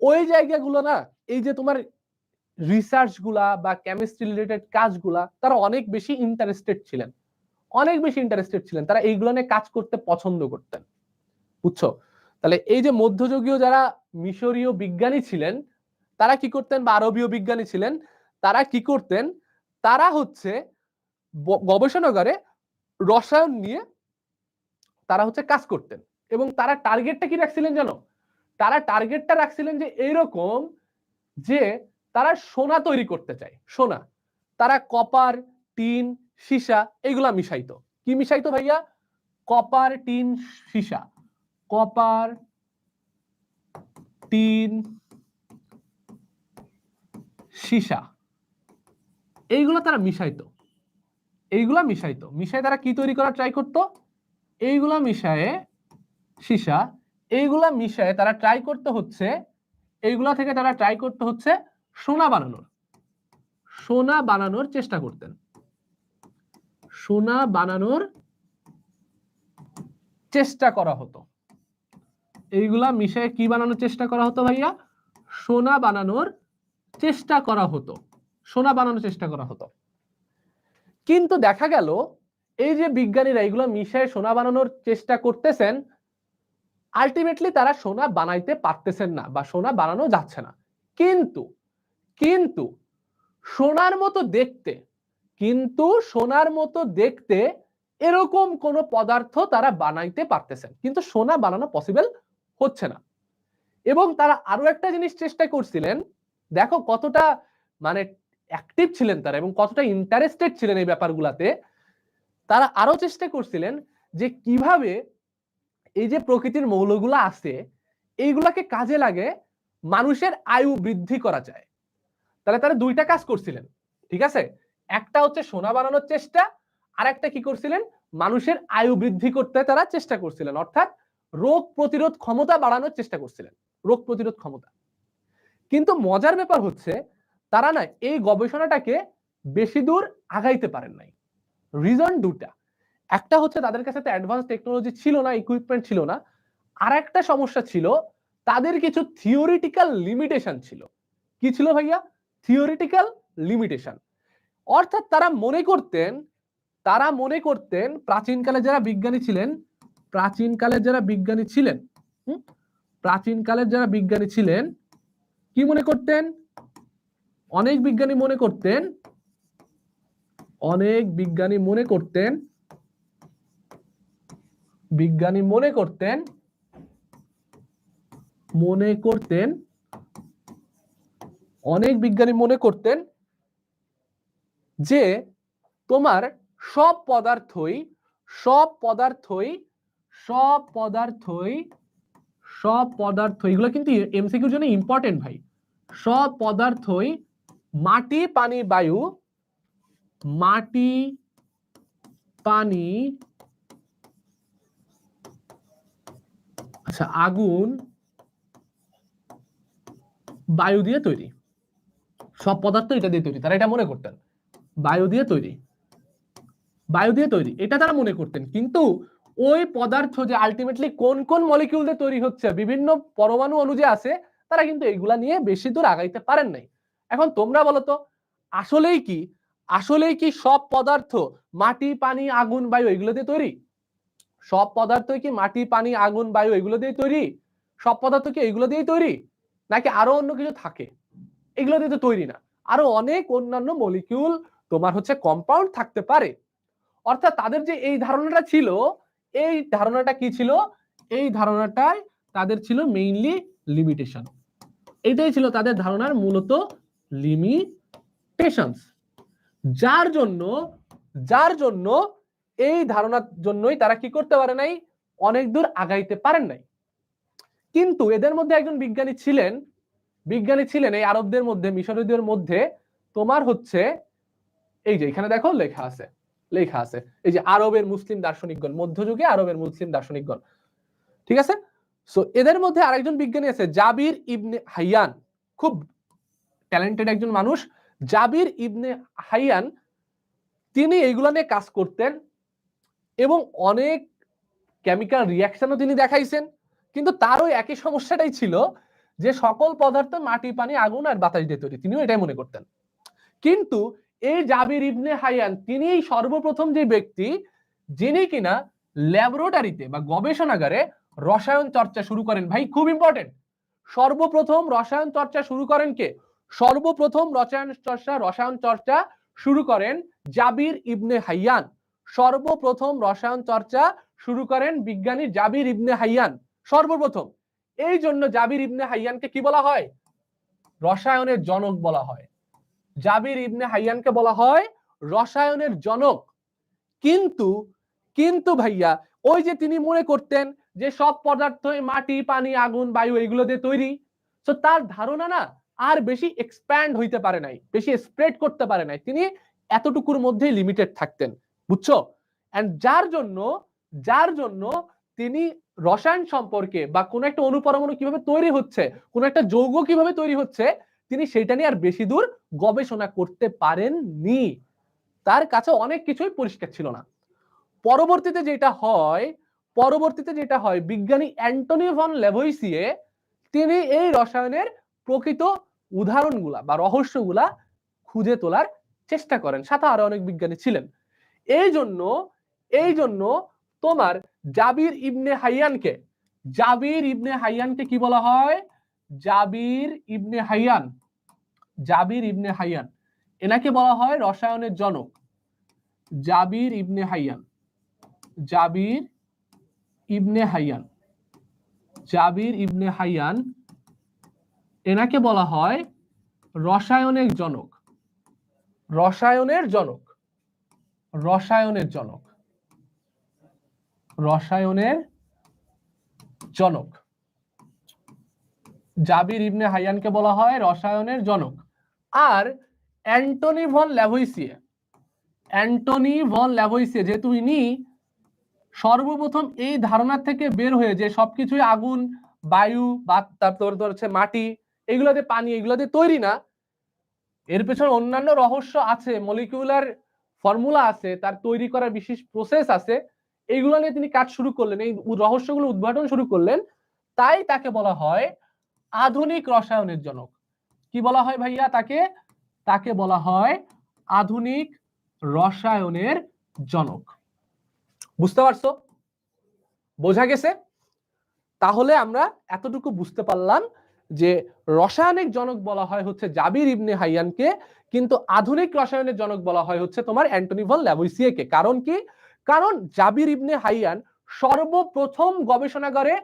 ওই জায়গাগুলো না, এই যে তোমার রিসার্চ গুলা বা কেমিস্ট্রি রিলেটেড কাজগুলা, তারা অনেক বেশি ইন্টারেস্টেড ছিলেন, অনেক বেশি ইন্টারেস্টেড ছিলেন, তারা এইগুলো নিয়ে কাজ করতে পছন্দ করতেন। বুঝছো? তাহলে এই যে মধ্যযুগীয় যারা মিশরীয় বিজ্ঞানী ছিলেন তারা কি করতেন, বা আরবীয় বিজ্ঞানী ছিলেন তারা কি করতেন, তারা হচ্ছে গবেষণাগারে রসায়ন নিয়ে তারা হচ্ছে কাজ করতেন। এবং তারা টার্গেটটা কি রাখছিলেন জানো? তারা টার্গেটটা রাখছিলেন যে এইরকম যে তারা সোনা তৈরি করতে চায়। সোনা, তারা কপার, টিন, সীসা এগুলা মিশাইতো। কি মিশাইতো ভাইয়া? কপার, টিন, সীসা। কপার, টিন, সীসা এইগুলো তারা মিশাইতো। এইগুলা মিশাইতো, মিশাই তারা কি তৈরি করার ট্রাই করতো? এইগুলা মিশায়ে সীসা, এইগুলা মিশায়ে তারা ট্রাই করতে হচ্ছে, এইগুলা থেকে তারা ট্রাই করতে হচ্ছে সোনা বানানোর। সোনা বানানোর চেষ্টা করতেন। সোনা বানানোর চেষ্টা করা হতো। এইগুলা মিশায়ে কি বানানোর চেষ্টা করা হতো ভাইয়া? সোনা বানানোর চেষ্টা করা হতো। সোনা বানানোর চেষ্টা করা হতো। কিন্তু দেখা গেল এই যে বিজ্ঞানীরা এগুলো মিশায় সোনা বানানোর চেষ্টা করতেছেন, আলটিমেটলি তারা সোনা বানাইতে পারতেছেন না বা সোনা বানানো যাচ্ছে না। কিন্তু কিন্তু সোনার মতো দেখতে, কিন্তু সোনার মতো দেখতে এরকম কোন পদার্থ তারা বানাইতে পারতেছেন, কিন্তু সোনা বানানো পসিবল হচ্ছে না। এবং তারা আরো একটা জিনিস চেষ্টা করছিলেন, দেখো কতটা মানে অ্যাক্টিভ ছিলেন তারা এবং কতটা ইন্টারেস্টেড ছিলেন এই ব্যাপারগুলাতে। তারা আরো চেষ্টা করছিলেন যে কিভাবে এই যে প্রকৃতির মৌলগুলো আছে এইগুলাকে কাজে লাগে মানুষের আয়ু বৃদ্ধি করা যায়। তাহলে তারা দুইটা কাজ করছিলেন, ঠিক আছে? একটা হচ্ছে সোনা বানানোর চেষ্টা, আর একটা কি করছিলেন? মানুষের আয়ু বৃদ্ধি করতে তারা চেষ্টা করছিলেন, অর্থাৎ রোগ প্রতিরোধ ক্ষমতা বাড়ানোর চেষ্টা করছিলেন, রোগ প্রতিরোধ ক্ষমতা। কিন্তু মজার ব্যাপার হচ্ছে তারা না এই গবেষণাটাকে বেশি দূর আগাইতে পারেন নাই। রিজন দুটা, একটা হচ্ছে তাদের কাছে তো অ্যাডভান্স টেকনোলজি ছিল না, ইকুইপমেন্ট ছিল না, আর একটা সমস্যা ছিল তাদের কিছু থিওরিটিক্যাল লিমিটেশন ছিল। কি ছিল ভাইয়া? Theoretical limitation. অর্থাৎ তারা মনে করতেন প্রাচীনকালে যারা বিজ্ঞানী ছিলেন, প্রাচীনকালের যারা বিজ্ঞানী ছিলেন প্রাচীনকালের যারা বিজ্ঞানী ছিলেন কি মনে করতেন? অনেক বিজ্ঞানী মনে করতেন যে তোমার সব পদার্থই এগুলো কিন্তু এমসিকিউর জন্য ইম্পর্টেন্ট ভাই। সব পদার্থই মাটি, পানি, বায়ু, মাটি, পানি, আচ্ছা আগুন, বায়ু দিয়ে তৈরি। সব পদার্থ এটা দিয়ে তৈরি, তারা এটা মনে করতেন বায়ু দিয়ে তৈরি, এটা তারা মনে করতেন। কিন্তু ওই পদার্থ যে আলটিমেটলি কোন কোন মলিকিউল দিয়ে তৈরি হচ্ছে, বিভিন্ন পরমাণু অণু যে আছে, তারা কিন্তু এগুলা নিয়ে বেশি দূর আগাইতে পারেন নাই। এখন তোমরা বলো তো আসলেই কি সব পদার্থ মাটি, পানি, আগুন, বায়ু এগুলো দিয়ে তৈরি? সব পদার্থ কি মাটি, পানি, আগুন, বায়ু এগুলো দিয়ে তৈরি? সব পদার্থ কি এগুলো দিয়ে তৈরি, নাকি আরো অন্য কিছু থাকে? এগুলো দিয়ে তো তৈরি না, আরো অনেক অন্যান্য মলিকিউল তোমার হচ্ছে কম্পাউন্ড থাকতে পারে। অর্থাৎ তাদের যে এই ধারণাটা ছিল, এই ধারণাটা কি ছিল? এই ধারণাটাই তাদের ছিল মেইনলি লিমিটেশন। এটাই ছিল তাদের ধারণার মূলত লিমিটেশনস, যার জন্য এই ধারণার জন্যই তারা কি করতে পারে নাই, অনেক দূর আগাইতে পারেন নাই। কিন্তু এদের মধ্যে একজন বিজ্ঞানী ছিলেন এই আরবদের মধ্যে, মিশরীয়দের মধ্যে, তোমার হচ্ছে এই যে এখানে দেখো লেখা আছে এই যে আরবের মুসলিম দার্শনিকগণ, মধ্যযুগে আরবের মুসলিম দার্শনিকগণ, ঠিক আছে? সো এদের মধ্যে আরেকজন বিজ্ঞানী আছে জাবির ইবনে হাইয়ান, খুব ট্যালেন্টেড একজন মানুষ, জাবির ইবনে হাইয়ান। তিনি এইগুলা নিয়ে কাজ করতেন এবং অনেক কেমিক্যাল রিয়াকশনও তিনি দেখাইছেন। কিন্তু তারও একই সমস্যাটাই ছিল যে সকল পদার্থ মাটি, পানি, আগুন আর বাতাস দিয়ে তৈরি, তিনিও এটাই মনে করতেন। কিন্তু এই জাবির ইবনে হাইয়ান তিনি সর্বপ্রথম যে ব্যক্তি যিনি কিনা ল্যাবরেটরিতে বা গবেষণাগারে রসায়ন চর্চা শুরু করেন। ভাই খুব ইম্পর্টেন্ট, সর্বপ্রথম রসায়ন চর্চা শুরু করেন কে? সর্বপ্রথম রসায়ন চর্চা শুরু করেন জাবির ইবনে হাইয়ান। সর্বপ্রথম রসায়ন চর্চা শুরু করেন বিজ্ঞানী জাবির ইবনে হাইয়ান সর্বপ্রথম। এই জন্য জাবির ইবনে হাইয়ানকে কি বলা হয়? রসায়নের জনক বলা হয়। জাবির ইবনে হাইয়ানকে বলা হয় রসায়নের জনক। কিন্তু কিন্তু ভাইয়া ওই যে তিনি মনে করতেন যে সব পদার্থই মাটি, পানি, আগুন, বায়ু এগুলো দিয়ে তৈরি, তো তার ধারণা না আর বেশি এক্সপ্যান্ড হইতে পারে নাই, বেশি স্প্রেড করতে পারে নাই, তিনি এতটুকুর মধ্যেই লিমিটেড থাকতেন, বুঝছো? এন্ড যার জন্য তিনি রসায়ন সম্পর্কে বা কোন একটা অনুপরমাণু কিভাবে তৈরি হচ্ছে, কোন একটা যৌগ কিভাবে তৈরি হচ্ছে, তিনি সেটা নিয়ে আর বেশি দূর গবেষণা করতে পারেননি। তার কাছে অনেক কিছুই পরিষ্কার ছিল না। পরবর্তীতে যেটা হয় বিজ্ঞানী অ্যান্টনি ভন ল্যাভোইসিয়ে তিনি এই রসায়নের প্রকৃত উদাহরণগুলা বা রহস্যগুলা খুঁজে তোলার চেষ্টা করেন, সাথে আরো অনেক বিজ্ঞানী ছিলেন। এই জন্য তোমার জাবির ইবনে হাইয়ানকে কি বলা হয়? জাবির ইবনে হাইয়ান এনাকে বলা হয় রসায়নের জনক। জাবির ইবনে হাইয়ান এনাকে বলা হয় রসায়নের জনক। জাবির ইবনে হাইয়ানকে বলা হয় রসায়নের জনক। আর অ্যান্টনি ভন ল্যাভোইসিয়ে যেহেতু ইনি সর্বপ্রথম এই ধারণা থেকে বের হয়ে যে সবকিছুই আগুন, বায়ু বা তারপর হচ্ছে মাটি, এগুলোতে পানি, এগুলোতে তৈরি না, এর পেছনে অন্যান্য রহস্য আছে, মলিকিউলার ফর্মুলা আছে, তার তৈরি করার বিশেষ প্রসেস আছে, এইগুলো নিয়ে তিনি কাজ শুরু করলেন, এই রহস্যগুলো উদ্ঘাটন শুরু করলেন। তাই তাকে বলা হয় আধুনিক রসায়নের জনক। কি বলা হয় ভাইয়া তাকে বলা হয় আধুনিক রসায়নের জনক। বুঝতে পারছো? বোঝা গেছে? তাহলে আমরা এতটুকু বুঝতে পারলাম যে রসায়নিক জনক বলা হয় হচ্ছে জাবির ইবনে হাইয়ানকে, কিন্তু আধুনিক রসায়নের জনক বলা হয় হচ্ছে তোমার অ্যান্টনি ভন ল্যাভোইসিয়েকে। কারণ কি? কারণ জাবির ইবনে হাইয়ান সর্বপ্রথম গবেষণাগারে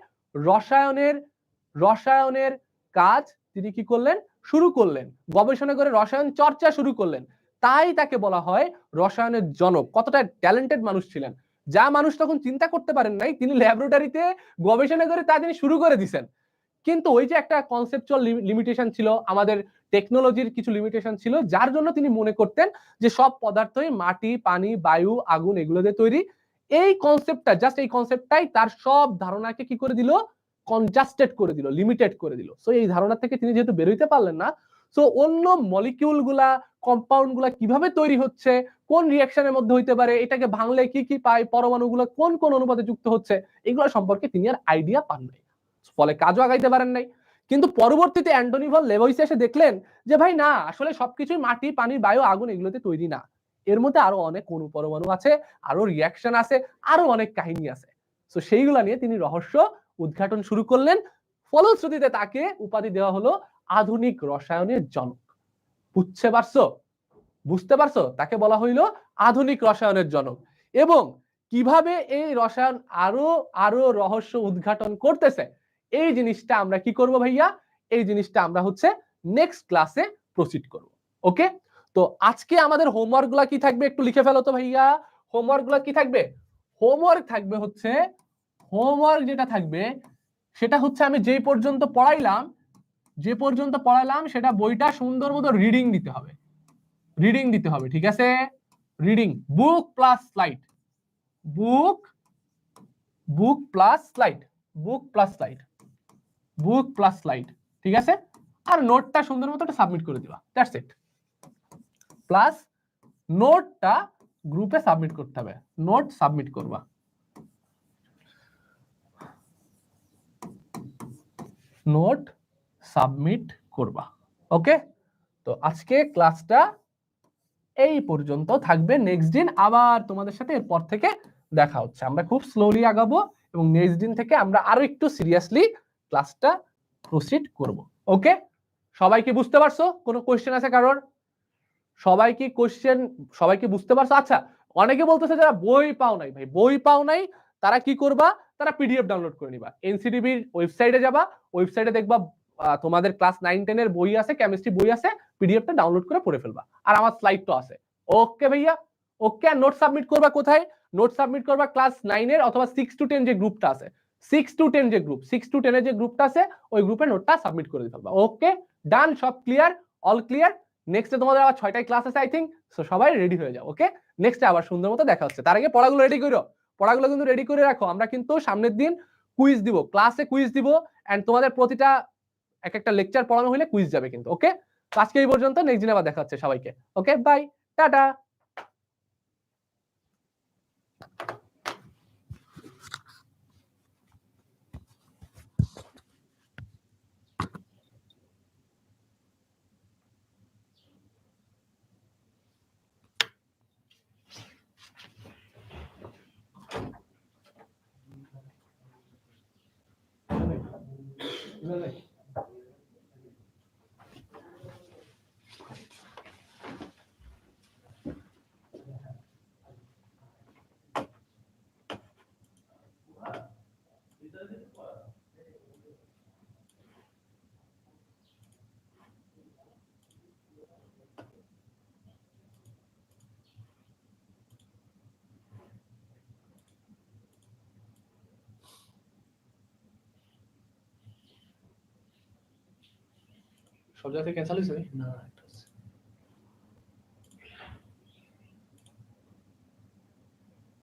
রসায়নের কাজ তিনি কি করলেন? শুরু করলেন, গবেষণাগারে রসায়ন চর্চা শুরু করলেন। তাই তাকে বলা হয় রসায়নের জনক। কতটা ট্যালেন্টেড মানুষ ছিলেন, যা মানুষ তখন চিন্তা করতে পারেন নাই, তিনি ল্যাবরেটরিতে গবেষণা করে তা তিনি শুরু করে দিয়েছেন। কিন্তু ওই যে একটা কনসেপচুয়াল লিমিটেশন ছিল, আমাদের টেকনোলজির কিছু লিমিটেশন ছিল, যার জন্য তিনি মনে করতেন যে সব পদার্থই মাটি, পানি, বায়ু, আগুন এগুলো দিয়ে তৈরি। এই কনসেপ্টটাই তার সব ধারণাকে কি করে দিল? কনজাস্টেড করে দিল, লিমিটেড করে দিল। সো এই ধারণা থেকে তিনি যেহেতু বেরোইতে পারলেন না, সো অন্য মলিকিউল গুলা, কম্পাউন্ড গুলা কিভাবে তৈরি হচ্ছে, কোন রিঅ্যাকশনের মধ্যে হইতে পারে, এটাকে ভাঙলে কি কি পায়, পরমাণুগুলো কোন কোন অনুপাতে যুক্ত হচ্ছে, এগুলো সম্পর্কে তিনি আর আইডিয়া পান নাই, ফলে কাজও আগাইতে পারেন নাই। কিন্তু পরবর্তীতে অ্যান্টনি ভন ল্যাভোইসিয়ে এসে দেখলেন যে ভাই না, আসলে সবকিছুই মাটি, পানি, বায়ু, আগুন এগুলোতে তৈরি না, এর মধ্যে আরো অনেক অণু পরমাণু আছে, আরো রিঅ্যাকশন আছে, আরো অনেক কাহিনী আছে। তো সেইগুলা নিয়ে তিনি রহস্য উদ্ঘাটন শুরু করলেন। ফলশ্রুতিতে তাকে উপাধি দেওয়া হলো আধুনিক রসায়নের জনক। বুঝতে পারছো? তাকে বলা হইল আধুনিক রসায়নের জনক। এবং কিভাবে এই রসায়ন আরো রহস্য উদ্ঘাটন করতেছে, এই জিনিসটা আমরা কি করব ভাইয়া? এই জিনিসটা আমরা হচ্ছে নেক্সট ক্লাসে প্রসিড করব। ওকে? তো আজকে আমাদের হোমওয়ার্ক গুলা কি থাকবে একটু লিখে ফেলো তো ভাইয়া। হোমওয়ার্ক গুলা কি থাকবে? হোমওয়ার্ক যেটা থাকবে সেটা হচ্ছে আমি যে পর্যন্ত পড়াইলাম সেটা বইটা সুন্দর মতো রিডিং দিতে হবে, ঠিক আছে? রিডিং, বুক প্লাস স্লাইড, ঠিক আছে? আর নোটটা সুন্দর মতো সাবমিট করে দিবা, দ্যাটস ইট। প্লাস নোটটা গ্রুপে সাবমিট করতে হবে, নোট সাবমিট করবা। ওকে? তো আজকে ক্লাসটা এই পর্যন্ত থাকবে। নেক্সট দিন আবার তোমাদের সাথে এরপর থেকে দেখা হচ্ছে। আমরা খুব স্লোলি আগাবো এবং নেক্সট দিন থেকে আমরা আরো একটু সিরিয়াসলি ক্লাসটা প্রসিড করব। ওকে, সবাই কি বুঝতে পারছো? কোনো কোশ্চেন আছে কারোর? সবাই কি বুঝতে পারছো? আচ্ছা, অনেকে বলতেছে যারা বই পাও নাই, ভাই বই পাও নাই তারা কি করবা? তারা পিডিএফ ডাউনলোড করে নিবা। এনসিডিবির ওয়েবসাইটে যাবা, ওয়েবসাইটে দেখবা তোমাদের ক্লাস 9-10 এর বই আছে, কেমিস্ট্রি বই আছে, পিডিএফটা ডাউনলোড করে পড়ে ফেলবা। আর আমার স্লাইড তো আছে। ওকে ভাইয়া, ওকে। আর নোট সাবমিট করবা কোথায়? নোট সাবমিট করবা ক্লাস 9 এর অথবা 6 to 10 যে গ্রুপটা আছে, 6 to 10 যে গ্রুপ, 6 to 10 এর যে গ্রুপটা আছে ওই গ্রুপে নোটটা সাবমিট করে দিতে ফেলবা। ওকে, ডান, সব ক্লিয়ার, অল ক্লিয়ার। নেক্সটে তোমাদের আবার 6টায় ক্লাস আছে আই থিংক, সো সবাই রেডি হয়ে যাও। ওকে, নেক্সটে আবার সুন্দর মতো দেখা হচ্ছে। তার আগে পড়াগুলো রেডি করো, পড়াগুলো কিন্তু রেডি করে রাখো। আমরা কিন্তু সামনের দিন কুইজ দিব, ক্লাসে কুইজ দিব, এন্ড তোমাদের প্রতিটা এক একটা লেকচার পড়ানো হলে কুইজ যাবে কিন্তু। ওকে, আজকে এই পর্যন্ত, নেক্সট দিন আবার দেখা হচ্ছে সবাইকে। ওকে, বাই, টাটা। সব জায়গায় ক্যান্সেল হয়েছে না?